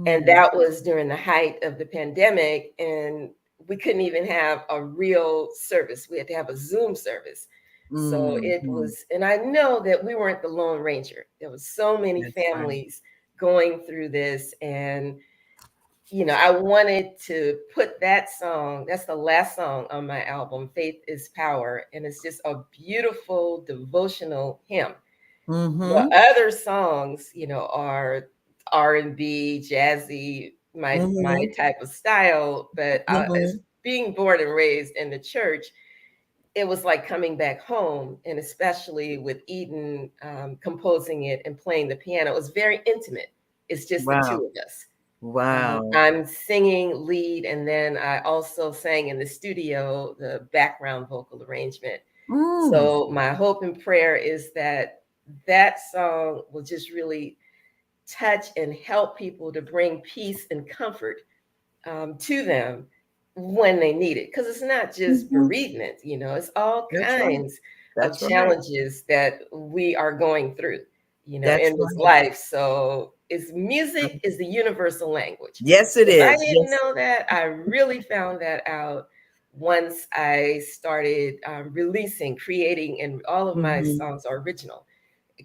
Speaker 6: And
Speaker 1: Mm.
Speaker 6: that was during the height of the pandemic. And we couldn't even have a real service. We had to have a Zoom service. So it
Speaker 1: Mhm.
Speaker 6: was, and I know that we weren't the Lone Ranger. There was so many
Speaker 1: That's right.
Speaker 6: families going through this. And, I wanted to put that song, that's the last song on my album, Faith is Power. And it's just a beautiful devotional hymn. The
Speaker 1: Mhm.
Speaker 6: other songs, are R&B, jazzy, my
Speaker 1: Mhm.
Speaker 6: type of style. But as
Speaker 1: Mhm.
Speaker 6: being born and raised in the church, it was like coming back home, and especially with Eden composing it and playing the piano, it was very intimate. It's just the
Speaker 1: Wow.
Speaker 6: two of us.
Speaker 1: Wow.
Speaker 6: I'm singing lead, and then I also sang in the studio the background vocal arrangement.
Speaker 1: Mm.
Speaker 6: So my hope and prayer is that that song will just really touch and help people, to bring peace and comfort to them when they need it. Because it's not just
Speaker 1: Mhm.
Speaker 6: bereavement, it's all
Speaker 1: That's right.
Speaker 6: kinds of
Speaker 1: That's right.
Speaker 6: challenges that we are going through,
Speaker 1: That's
Speaker 6: in this
Speaker 1: right.
Speaker 6: life. So it's music is the universal language.
Speaker 1: Yes, it
Speaker 6: If I
Speaker 1: is.
Speaker 6: didn't
Speaker 1: Yes.
Speaker 6: know that, I really found that out once I started releasing, creating, and all of my
Speaker 1: Mhm.
Speaker 6: songs are original,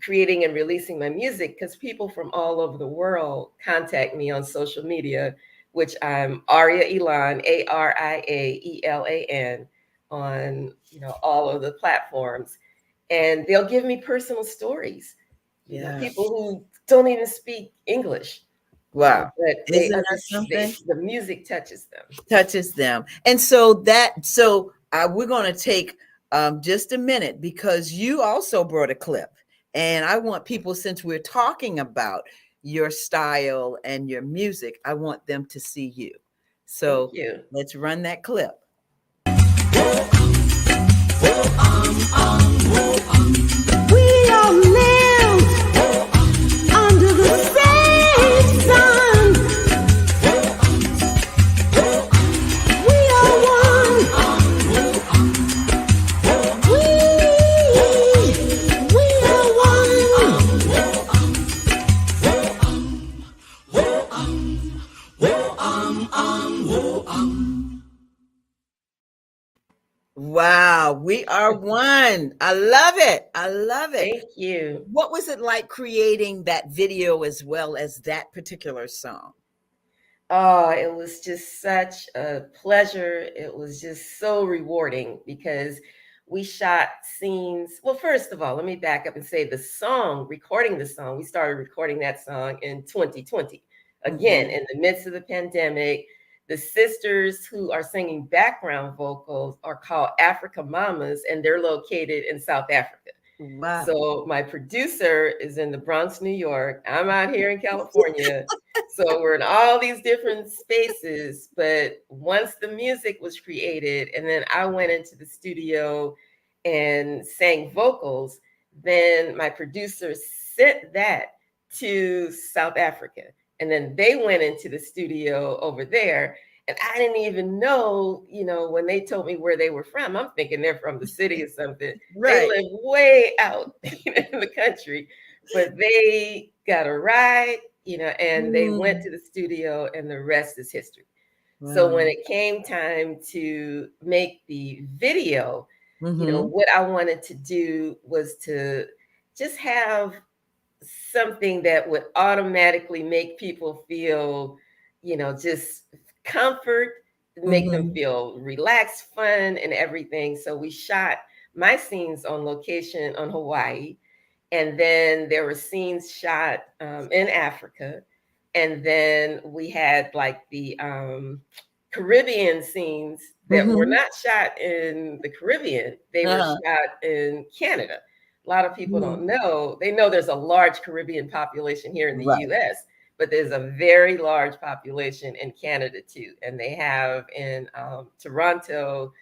Speaker 6: creating and releasing my music, because people from all over the world contact me on social media, which I'm Aria Elan, ARIAELAN, on all of the platforms, and they'll give me personal stories.
Speaker 1: Yeah.
Speaker 6: People who don't even speak English,
Speaker 1: Wow.
Speaker 6: but they
Speaker 1: Isn't that
Speaker 6: understand.
Speaker 1: something?
Speaker 6: The music touches them.
Speaker 1: Touches them. And so we're going to take just a minute, because you also brought a clip, and I want people, since we're talking about your style and your music, I want them to see you.
Speaker 6: Thank
Speaker 1: So
Speaker 6: you.
Speaker 1: let's run that clip.
Speaker 7: We all live under the same sun. We are one. We are one.
Speaker 1: Wow, we are one. I love it. I love it.
Speaker 6: Thank you.
Speaker 1: What was it like creating that video as well as that particular song?
Speaker 6: Oh, it was just such a pleasure. It was just so rewarding, because we shot scenes. Well, first of all, let me back up and say recording the song, we started recording that song in 2020. Again,
Speaker 1: Mhm.
Speaker 6: in the midst of the pandemic. The sisters who are singing background vocals are called Africa Mamas, and they're located in South Africa.
Speaker 1: Wow.
Speaker 6: So my producer is in the Bronx, New York. I'm out here in California. So we're in all these different spaces. But once the music was created, and then I went into the studio and sang vocals, then my producer sent that to South Africa. And then they went into the studio over there. And I didn't even know, when they told me where they were from, I'm thinking they're from the city or something. They
Speaker 1: Right.
Speaker 6: live way out in the country, but they got a ride, and they went
Speaker 1: Mm.
Speaker 6: to the studio, and the rest is history. So when
Speaker 1: Wow.
Speaker 6: it came time to make the video,
Speaker 1: Mhm.
Speaker 6: what I wanted to do was to just have something that would automatically make people feel, just comfort, make them
Speaker 1: Mhm.
Speaker 6: feel relaxed, fun, and everything. So we shot my scenes on location on Hawaii. And then there were scenes shot in Africa. And then we had like the Caribbean scenes that were
Speaker 1: Mhm.
Speaker 6: not shot in the Caribbean, they were
Speaker 1: Uh-huh.
Speaker 6: shot in Canada. A lot of people
Speaker 1: Mhm.
Speaker 6: don't know. They know there's a large Caribbean population here in the
Speaker 1: Right.
Speaker 6: US, but there's a very large population in Canada too. And they have in Toronto,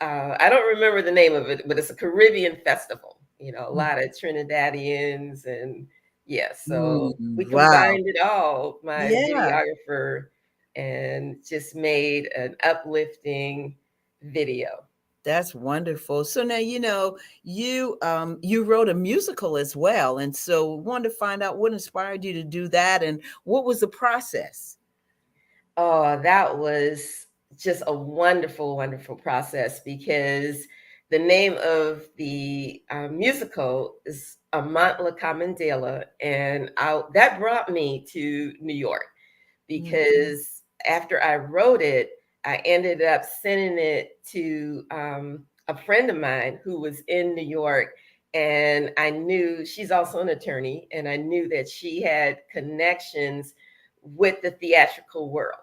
Speaker 6: I don't remember the name of it, but it's a Caribbean festival. A
Speaker 1: Mm.
Speaker 6: lot of Trinidadians, and yeah, so we
Speaker 1: Mm. Wow.
Speaker 6: combined it all, my
Speaker 1: Yeah.
Speaker 6: videographer, and just made an uplifting video.
Speaker 1: That's wonderful. So now you wrote a musical as well, and so wanted to find out what inspired you to do that, and what was the process?
Speaker 6: Oh, that was just a wonderful, wonderful process, because the name of the musical is Amant La Camandela, and that brought me to New York,
Speaker 1: Mhm.
Speaker 6: because after I wrote it, I ended up sending it to a friend of mine who was in New York. And I knew she's also an attorney, and I knew that she had connections with the theatrical world.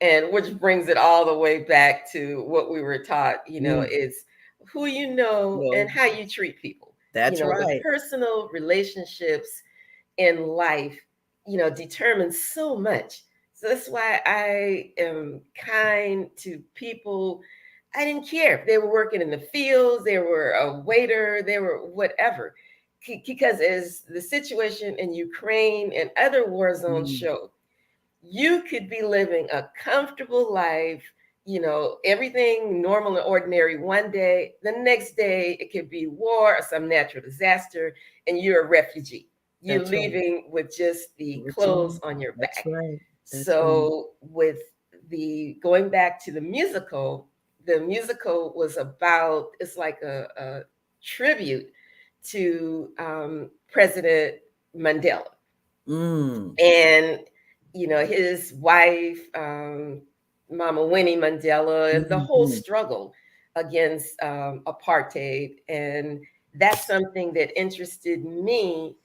Speaker 6: And which brings it all the way back to what we were taught,
Speaker 1: Mm.
Speaker 6: is who you know
Speaker 1: Well,
Speaker 6: and how you treat people.
Speaker 1: that's
Speaker 6: The
Speaker 1: right.
Speaker 6: personal relationships in life, determines so much. So that's why I am kind to people. I didn't care if they were working in the fields, they were a waiter, they were whatever. because as the situation in Ukraine and other war zones show, you could be living a comfortable life, everything normal and ordinary one day. The next day, it could be war or some natural disaster, and you're a refugee. You're
Speaker 1: That's right.
Speaker 6: leaving with just the clothes on your
Speaker 1: That's
Speaker 6: back.
Speaker 1: right. That's
Speaker 6: So with the going back to the musical was about, it's like a tribute to President Mandela. And his wife, Mama Winnie Mandela, and the whole struggle against apartheid. And that's something that interested me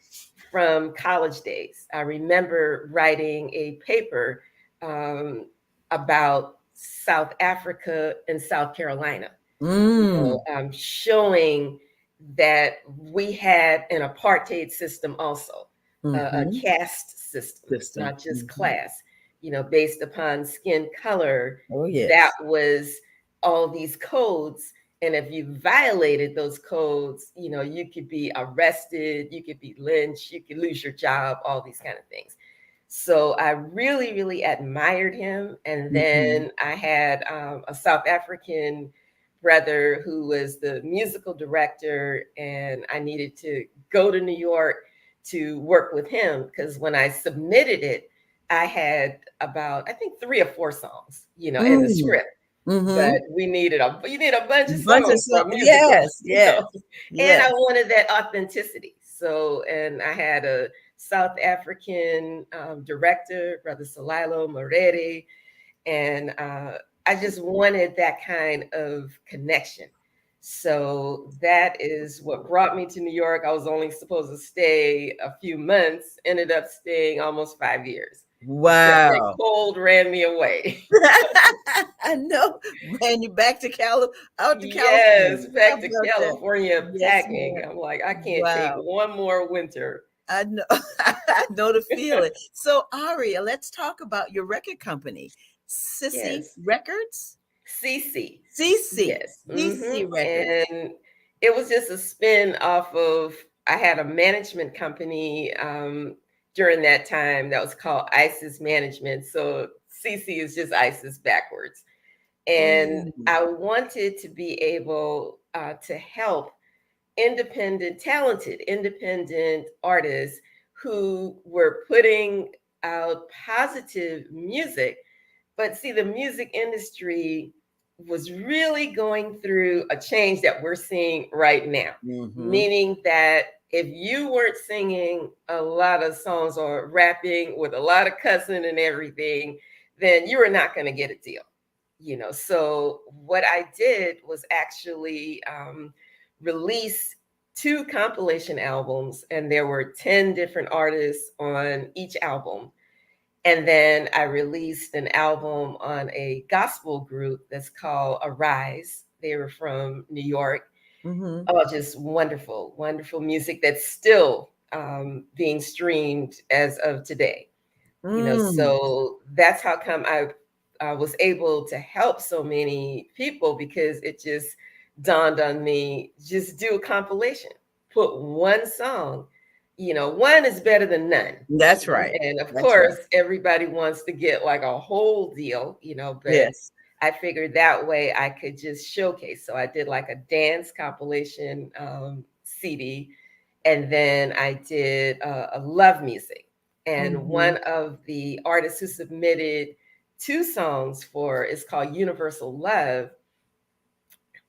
Speaker 6: from college days. I remember writing a paper about South Africa and South Carolina, showing that we had an apartheid system also, a caste system, not just class, based upon skin color.
Speaker 1: Oh, yes.
Speaker 6: That was all these codes. And if you violated those codes, you could be arrested, you could be lynched, you could lose your job, all these kind of things. So I really, really admired him. And then I had a South African brother who was the musical director, and I needed to go to New York to work with him, because when I submitted it, I had about, I think, 3 or 4 songs, in the script. But you need a bunch of songs for a musical.
Speaker 1: Yes.
Speaker 6: And I wanted that authenticity. So, and I had a South African director, Brother Salilo Moreri, and I just wanted that kind of connection. So that is what brought me to New York. I was only supposed to stay a few months, ended up staying almost 5 years.
Speaker 1: Wow.
Speaker 6: That cold ran me away.
Speaker 1: I know. Ran you back to California.
Speaker 6: Yes, back to California
Speaker 1: Yes,
Speaker 6: packing.
Speaker 1: ma'am.
Speaker 6: I'm like, I can't take one more winter.
Speaker 1: I know. I know the feeling. So, Aria, let's talk about your record company, Sissy Records.
Speaker 6: CC.
Speaker 1: Yes.
Speaker 6: CC
Speaker 1: Records.
Speaker 6: And it was just a spin off of, I had a management company during that time that was called ISIS Management. So CC is just ISIS backwards. And I wanted to be able to help talented independent artists who were putting out positive music. But see, the music industry was really going through a change that we're seeing right now, meaning that if you weren't singing a lot of songs or rapping with a lot of cussing and everything, then you were not going to get a deal. So what I did was actually release 2 compilation albums, and there were 10 different artists on each album. And then I released an album on a gospel group that's called Arise. They were from New York. Oh, just wonderful, wonderful music that's still being streamed as of today. So that's how come I was able to help so many people, because it just dawned on me, just do a compilation, put one song, one is better than none.
Speaker 1: That's right.
Speaker 6: And of course, everybody wants to get like a whole deal, but I figured that way I could just showcase. So I did like a dance compilation CD, and then I did a love music. And one of the artists who submitted 2 songs for, it's called Universal Love,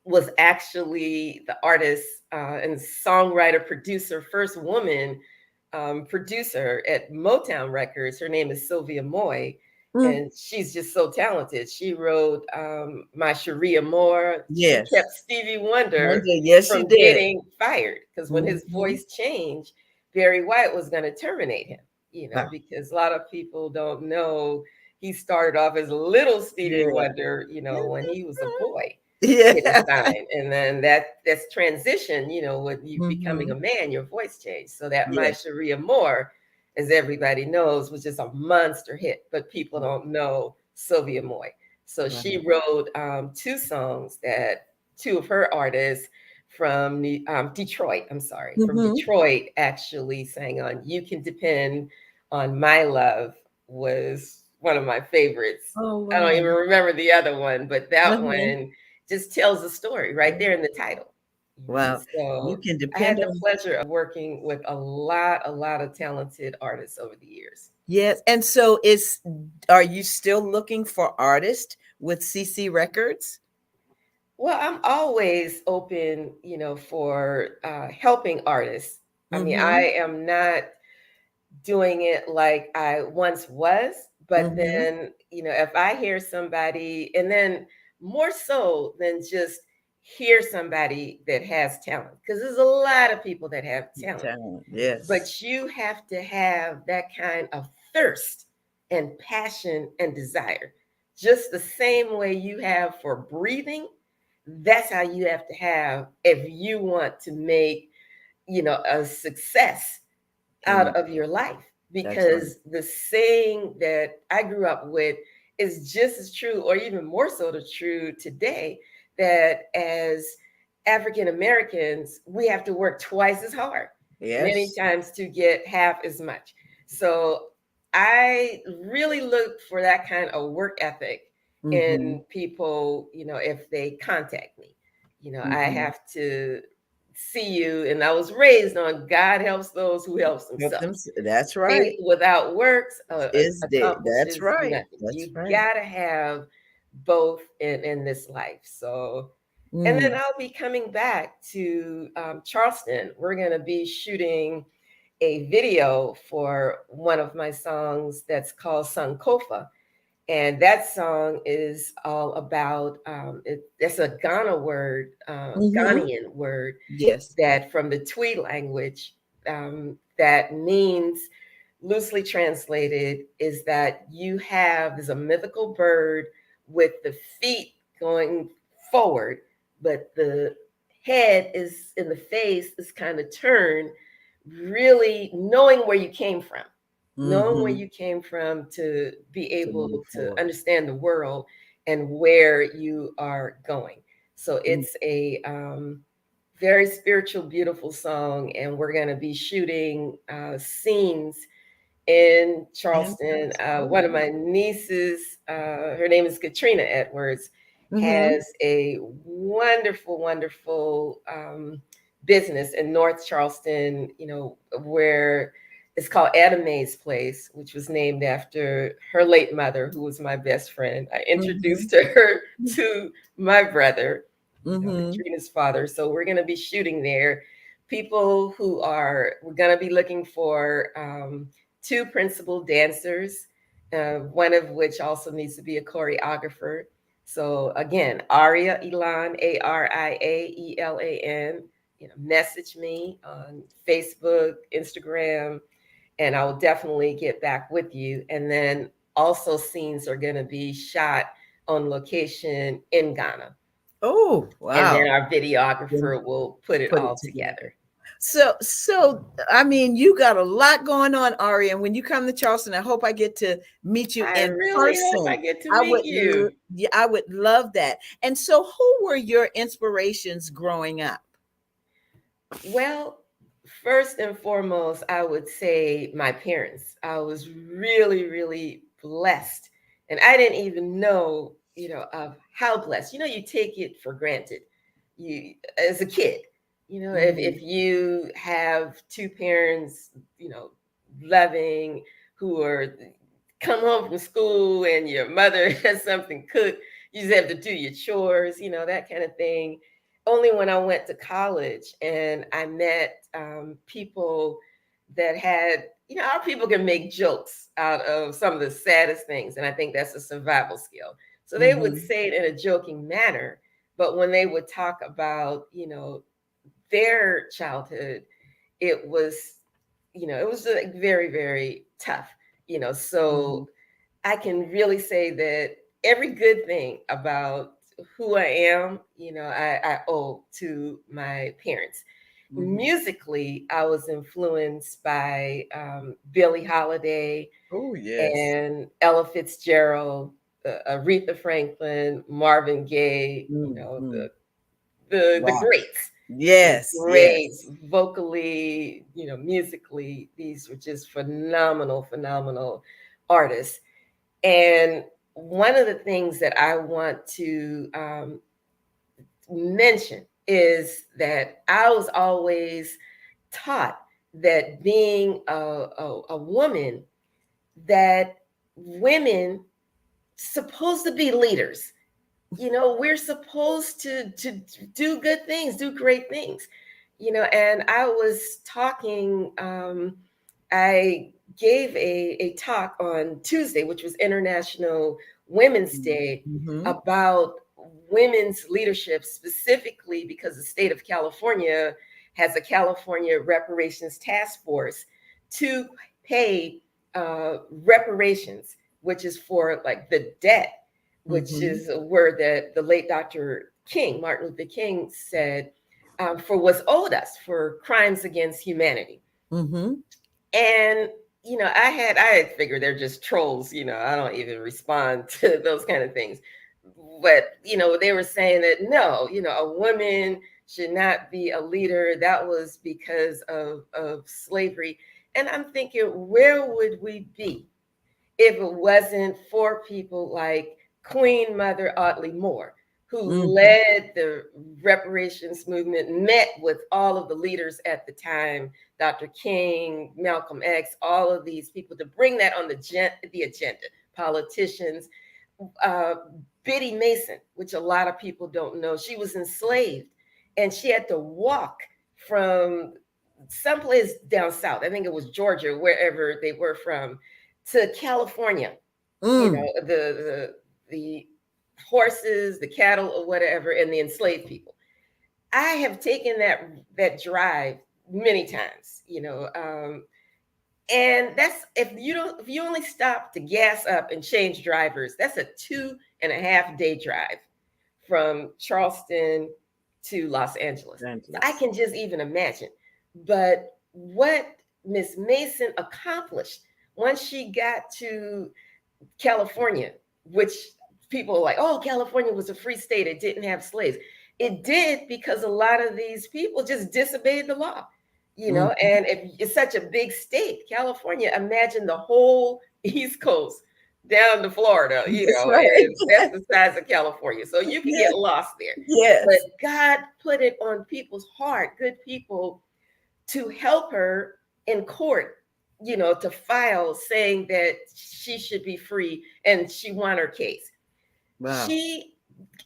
Speaker 6: was actually the artist and songwriter, producer, first woman producer at Motown Records. Her name is Sylvia Moy, and she's just so talented. She wrote My Cherie Amour. She kept Stevie Wonder from getting fired, because when his voice changed, Barry White was going to terminate him, because a lot of people don't know he started off as little Stevie Wonder, when he was a boy. And then that's transition, with you becoming a man, your voice changed. So that My Cherie Amour, as everybody knows, was just a monster hit, but people don't know Sylvia Moy. So she wrote 2 songs that 2 of her artists from Detroit. I'm sorry, from
Speaker 1: Mm-hmm.
Speaker 6: Detroit actually sang on "You Can Depend on My Love" was one of my favorites.
Speaker 1: Oh,
Speaker 6: I don't
Speaker 1: wow.
Speaker 6: even remember the other one, but that
Speaker 1: Uh-huh.
Speaker 6: one just tells the story right there in the title.
Speaker 1: Wow. You
Speaker 6: So
Speaker 1: can
Speaker 6: I had
Speaker 1: depend
Speaker 6: the
Speaker 1: on.
Speaker 6: pleasure of working with a lot of talented artists over the years.
Speaker 1: Yes. And so are you still looking for artists with CC Records?
Speaker 6: Well, I'm always open, for helping artists. I mean, I
Speaker 1: Mm-hmm.
Speaker 6: am not doing it like I once was, but
Speaker 1: Mm-hmm.
Speaker 6: then, if I hear somebody, and then more so than just hear somebody that has talent, because there's a lot of people that have talent,
Speaker 1: Talent. Yes.
Speaker 6: but you have to have that kind of thirst and passion and desire. Just the same way you have for breathing, that's how you have to have if you want to make, a success
Speaker 1: And
Speaker 6: out of your life.
Speaker 1: that's right.
Speaker 6: Because the saying that I grew up with is just as true, or even more so true today, that as African Americans, we have to work twice as hard, many
Speaker 1: Yes.
Speaker 6: times to get half as much. So I really look for that kind of work ethic
Speaker 1: Mm-hmm.
Speaker 6: in people, if they contact me. I
Speaker 1: Mm-hmm.
Speaker 6: have to see you. And I was raised on God helps those who helps
Speaker 1: Help them.
Speaker 6: themselves.
Speaker 1: That's
Speaker 6: Faith
Speaker 1: right.
Speaker 6: without works
Speaker 1: Is dead. That's
Speaker 6: accomplishes
Speaker 1: right.
Speaker 6: nothing.
Speaker 1: That's
Speaker 6: You
Speaker 1: right.
Speaker 6: gotta have both in this life. So, and then
Speaker 1: Mm.
Speaker 6: I'll be coming back to Charleston. We're gonna be shooting a video for one of my songs that's called Sankofa. And that song is all about it's a
Speaker 1: Mm-hmm.
Speaker 6: Ghanaian word
Speaker 1: Yes.
Speaker 6: that from the Twi language that means, loosely translated, is that there's a mythical bird with the feet going forward, but the head is in the face is kind of turned, really knowing where you came from, knowing where
Speaker 1: Mm-hmm.
Speaker 6: you came from to be
Speaker 1: To move
Speaker 6: able to
Speaker 1: forward.
Speaker 6: understand the world and where you are going. So
Speaker 1: Mm.
Speaker 6: it's a very spiritual, beautiful song, and we're going to be shooting scenes in
Speaker 1: And
Speaker 6: Charleston. One of
Speaker 1: oh.
Speaker 6: my nieces, her name is Katrina Edwards,
Speaker 1: Mm-hmm.
Speaker 6: has a wonderful, wonderful business in North Charleston, where it's called Etta Mae's Place, which was named after her late mother, who was my best friend. I
Speaker 1: Mm-hmm.
Speaker 6: introduced her to my brother,
Speaker 1: Mm-hmm.
Speaker 6: Katrina's father. So we're going to be shooting there. We're going to be looking for two principal dancers, one of which also needs to be a choreographer. So again, Aria Elan, Ariaelan. Message me on Facebook, Instagram, and I will definitely get back with you. And then also scenes are going to be shot on location in Ghana.
Speaker 1: Oh,
Speaker 6: And then
Speaker 1: wow.
Speaker 6: our
Speaker 1: Then
Speaker 6: videographer will put it
Speaker 1: put it
Speaker 6: all
Speaker 1: together.
Speaker 6: together.
Speaker 1: So I mean, you got a lot going on, Aria. And when you come to Charleston, I hope I get to meet you
Speaker 6: I
Speaker 1: in
Speaker 6: really hope I
Speaker 1: person.
Speaker 6: get to meet you.
Speaker 1: Yeah, I would love that. And so, who were your inspirations growing up?
Speaker 6: Well, first and foremost, I would say my parents. I was really, really blessed. And I didn't even know, of how blessed. You take it for granted. You as a kid, if
Speaker 1: Mm-hmm.
Speaker 6: you have two parents, loving, who are come home from school and your mother has something cooked, you just have to do your chores, that kind of thing. Only when I went to college and I met people that had, our people can make jokes out of some of the saddest things. And I think that's a survival skill. So they would
Speaker 1: Mm-hmm.
Speaker 6: say it in a joking manner. But when they would talk about, their childhood, it was, like very, very tough,
Speaker 1: Mm-hmm.
Speaker 6: so I can really say that every good thing about who I am, I owe to my parents.
Speaker 1: Mm-hmm.
Speaker 6: Musically, I was influenced by Billie Holiday
Speaker 1: Oh, yes.
Speaker 6: and Ella Fitzgerald, Aretha Franklin, Marvin Gaye,
Speaker 1: Mm-hmm.
Speaker 6: the
Speaker 1: Wow.
Speaker 6: greats.
Speaker 1: Yes,
Speaker 6: Great
Speaker 1: yes.
Speaker 6: vocally, musically. These were just phenomenal artists. And one of the things that I want to mention is that I was always taught that being a woman, that women supposed to be leaders. We're supposed to do good things, do great things. And I was talking, I gave a talk on Tuesday, which was International Women's Day,
Speaker 1: Mm-hmm.
Speaker 6: about women's leadership, specifically because the state of California has a California Reparations Task Force to pay reparations, which is for like the debt, which
Speaker 1: Mm-hmm.
Speaker 6: is a word that the late Dr. King, Martin Luther King, said, for what's owed us for crimes against humanity.
Speaker 1: Mm-hmm.
Speaker 6: And I had figured they're just trolls. I don't even respond to those kind of things. But they were saying that no, a woman should not be a leader. That was because of slavery. And I'm thinking, where would we be if it wasn't for people like Queen Mother Audley Moore, who
Speaker 1: Mm-hmm.
Speaker 6: led the reparations movement, met with all of the leaders at the time, Dr. King, Malcolm X, all of these people, to bring that on the agenda. Politicians, uh, Biddy Mason, which a lot of people don't know, she was enslaved and she had to walk from someplace down south, I think it was Georgia, wherever they were from, to California.
Speaker 1: Mm.
Speaker 6: The horses, the cattle, or whatever, and the enslaved people. I have taken that drive many times, and that's if you only stop to gas up and change drivers, that's a 2.5 day drive from Charleston to Los Angeles. So I
Speaker 1: Angeles.
Speaker 6: can just even imagine. But what Miss Mason accomplished once she got to California, which people are like, oh, California was a free state, it didn't have slaves. It did, because a lot of these people just disobeyed the law,
Speaker 1: Mm-hmm.
Speaker 6: and if it's such a big state, California, imagine the whole East Coast down to Florida,
Speaker 1: That's right.
Speaker 6: and that's the size of California. So you can
Speaker 1: Yes.
Speaker 6: get lost there. But
Speaker 1: Yes.
Speaker 6: God put it on people's heart, good people, to help her in court, to file saying that she should be free, and she won her case.
Speaker 1: Wow.
Speaker 6: She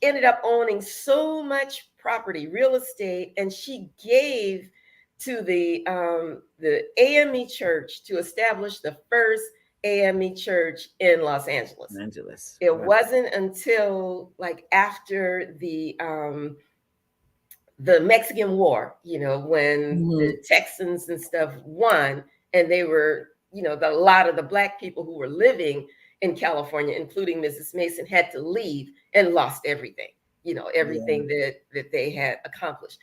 Speaker 6: ended up owning so much property, real estate, and she gave to the AME Church to establish the first AME Church in Los Angeles.
Speaker 1: Angeles.
Speaker 6: It
Speaker 1: Wow.
Speaker 6: wasn't until like after the Mexican War, when
Speaker 1: Mm-hmm.
Speaker 6: the Texans and stuff won, and they were, a lot of the Black people who were living in California, including Mrs. Mason, had to leave and lost everything,
Speaker 1: Yeah.
Speaker 6: everything that they had accomplished.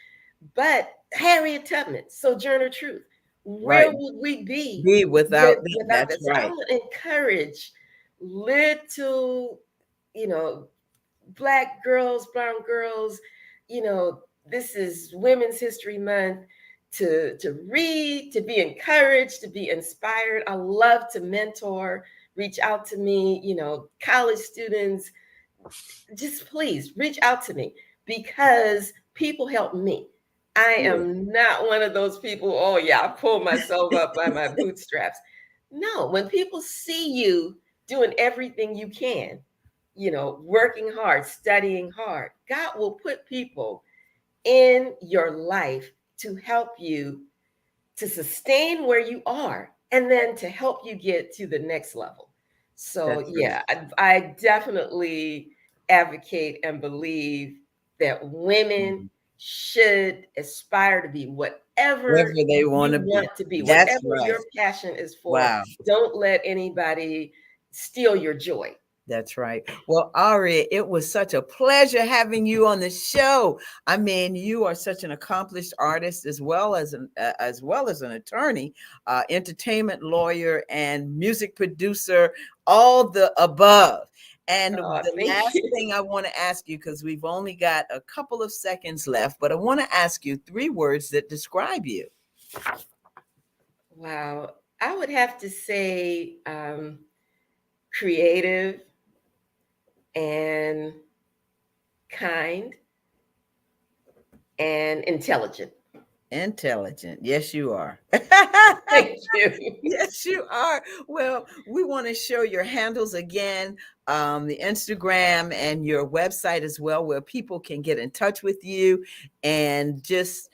Speaker 6: But Harriet Tubman, Sojourner Truth, where
Speaker 1: Right.
Speaker 6: would we be
Speaker 1: Be without them.
Speaker 6: without
Speaker 1: That's
Speaker 6: that? So I
Speaker 1: right.
Speaker 6: want to encourage little, you know, Black girls, brown girls, this is Women's History Month, to read, to be encouraged, to be inspired. I love to mentor, reach out to me, college students, just please reach out to me, because people help me. I
Speaker 1: Yeah.
Speaker 6: am not one of those people, oh yeah, I pull myself up by my bootstraps. No, when people see you doing everything you can, working hard, studying hard, God will put people in your life to help you to sustain where you are, and then to help you get to the next level. So
Speaker 1: That's right.
Speaker 6: yeah, I definitely advocate and believe that women
Speaker 1: Mhm.
Speaker 6: should aspire to be
Speaker 1: Wherever
Speaker 6: whatever
Speaker 1: they want
Speaker 6: you
Speaker 1: to be.
Speaker 6: want to be,
Speaker 1: That's
Speaker 6: whatever
Speaker 1: right.
Speaker 6: your passion is for.
Speaker 1: Wow.
Speaker 6: Don't let anybody steal your joy.
Speaker 1: That's right. Well, Aria, it was such a pleasure having you on the show. I mean, you are such an accomplished artist, as well as an attorney, entertainment lawyer, and music producer, all the above. And
Speaker 6: Oh,
Speaker 1: the
Speaker 6: thank
Speaker 1: last
Speaker 6: you.
Speaker 1: thing I want to ask you, because we've only got a couple of seconds left, but I want to ask you 3 words that describe you.
Speaker 6: Wow. I would have to say creative and kind and intelligent.
Speaker 1: Intelligent. Yes, you are.
Speaker 6: Thank you.
Speaker 1: Yes, you are. Well, we want to show your handles again, the Instagram and your website as well, where people can get in touch with you and just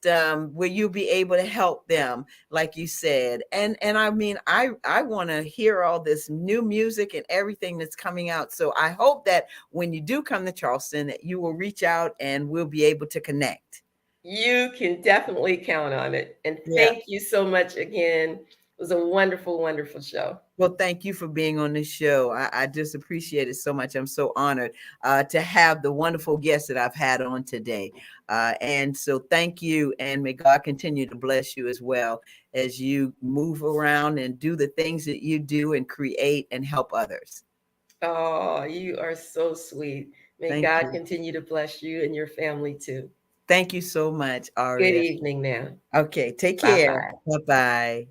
Speaker 1: where you'll be able to help them, like you said. And I mean, I want to hear all this new music and everything that's coming out. So I hope that when you do come to Charleston, that you will reach out and we'll be able to connect.
Speaker 6: You can definitely count on it. And
Speaker 1: Yeah.
Speaker 6: thank you so much again. It was a wonderful, wonderful show.
Speaker 1: Well, thank you for being on this show. I just appreciate it so much. I'm so honored to have the wonderful guests that I've had on today. And so thank you. And may God continue to bless you as well as you move around and do the things that you do and create and help others.
Speaker 6: Oh, you are so sweet. May
Speaker 1: Thank
Speaker 6: God
Speaker 1: you.
Speaker 6: continue to bless you and your family too.
Speaker 1: Thank you so much,
Speaker 6: Good
Speaker 1: Aria.
Speaker 6: evening now.
Speaker 1: Okay, take
Speaker 6: Bye
Speaker 1: care.
Speaker 6: bye.
Speaker 1: Bye-bye.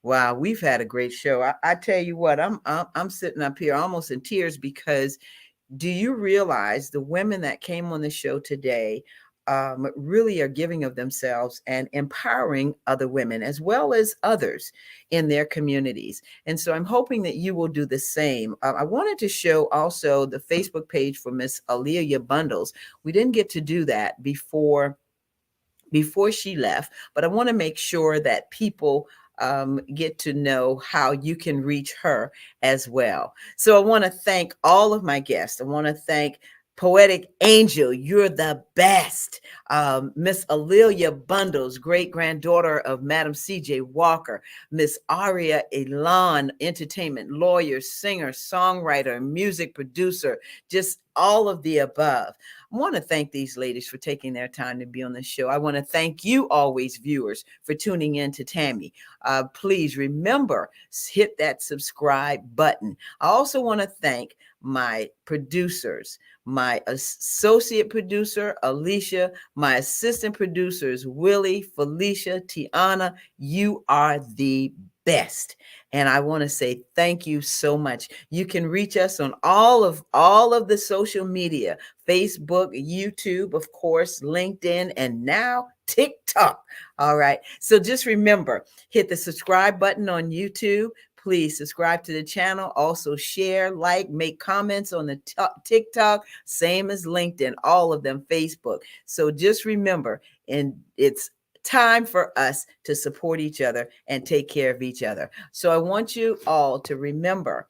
Speaker 1: Wow, we've had a great show. I tell you what, I'm sitting up here almost in tears because do you realize the women that came on the show today really are giving of themselves and empowering other women as well as others in their communities? And so I'm hoping that you will do the same. I wanted to show also the Facebook page for Miss Alia Bundles. We didn't get to do that before she left, but I want to make sure that people get to know how you can reach her as well. So I want to thank all of my guests. I want to thank Poetic Angel, you're the best. Miss Alia Bundles, great granddaughter of Madam C.J. Walker. Miss Aria Elan, entertainment lawyer, singer, songwriter, music producer, just all of the above. I want to thank these ladies for taking their time to be on the show. I want to thank you, always viewers, for tuning in to Tammy. Please remember, hit that subscribe button. I also want to thank my producers, my associate producer, Alicia, my assistant producers, Willie, Felicia, Tiana. You are the best. And I want to say thank you so much. You can reach us on all of the social media, Facebook, YouTube, of course, LinkedIn, and now TikTok. All right. So just remember, hit the subscribe button on YouTube. Please subscribe to the channel. Also share, like, make comments on the TikTok, same as LinkedIn, all of them, Facebook. So just remember, and it's time for us to support each other and take care of each other. So I want you all to remember,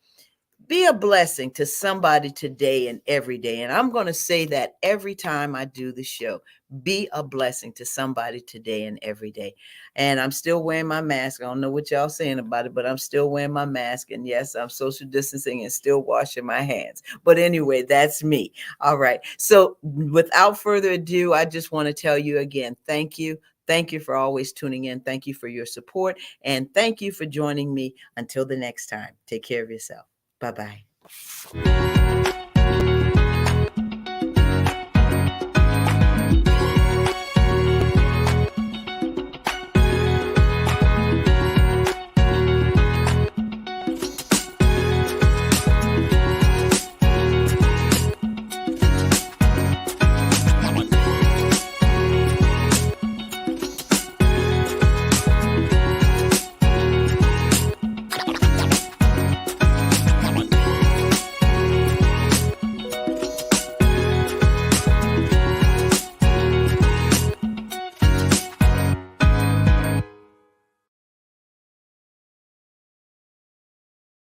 Speaker 1: be a blessing to somebody today and every day. And I'm going to say that every time I do the show. Be a blessing to somebody today and every day. And I'm still wearing my mask. I don't know what y'all saying about it, but I'm still wearing my mask. And yes, I'm social distancing and still washing my hands. But anyway, that's me. All right. So without further ado, I just want to tell you again, thank you. Thank you for always tuning in. Thank you for your support. And thank you for joining me. Until the next time, take care of yourself. Bye-bye.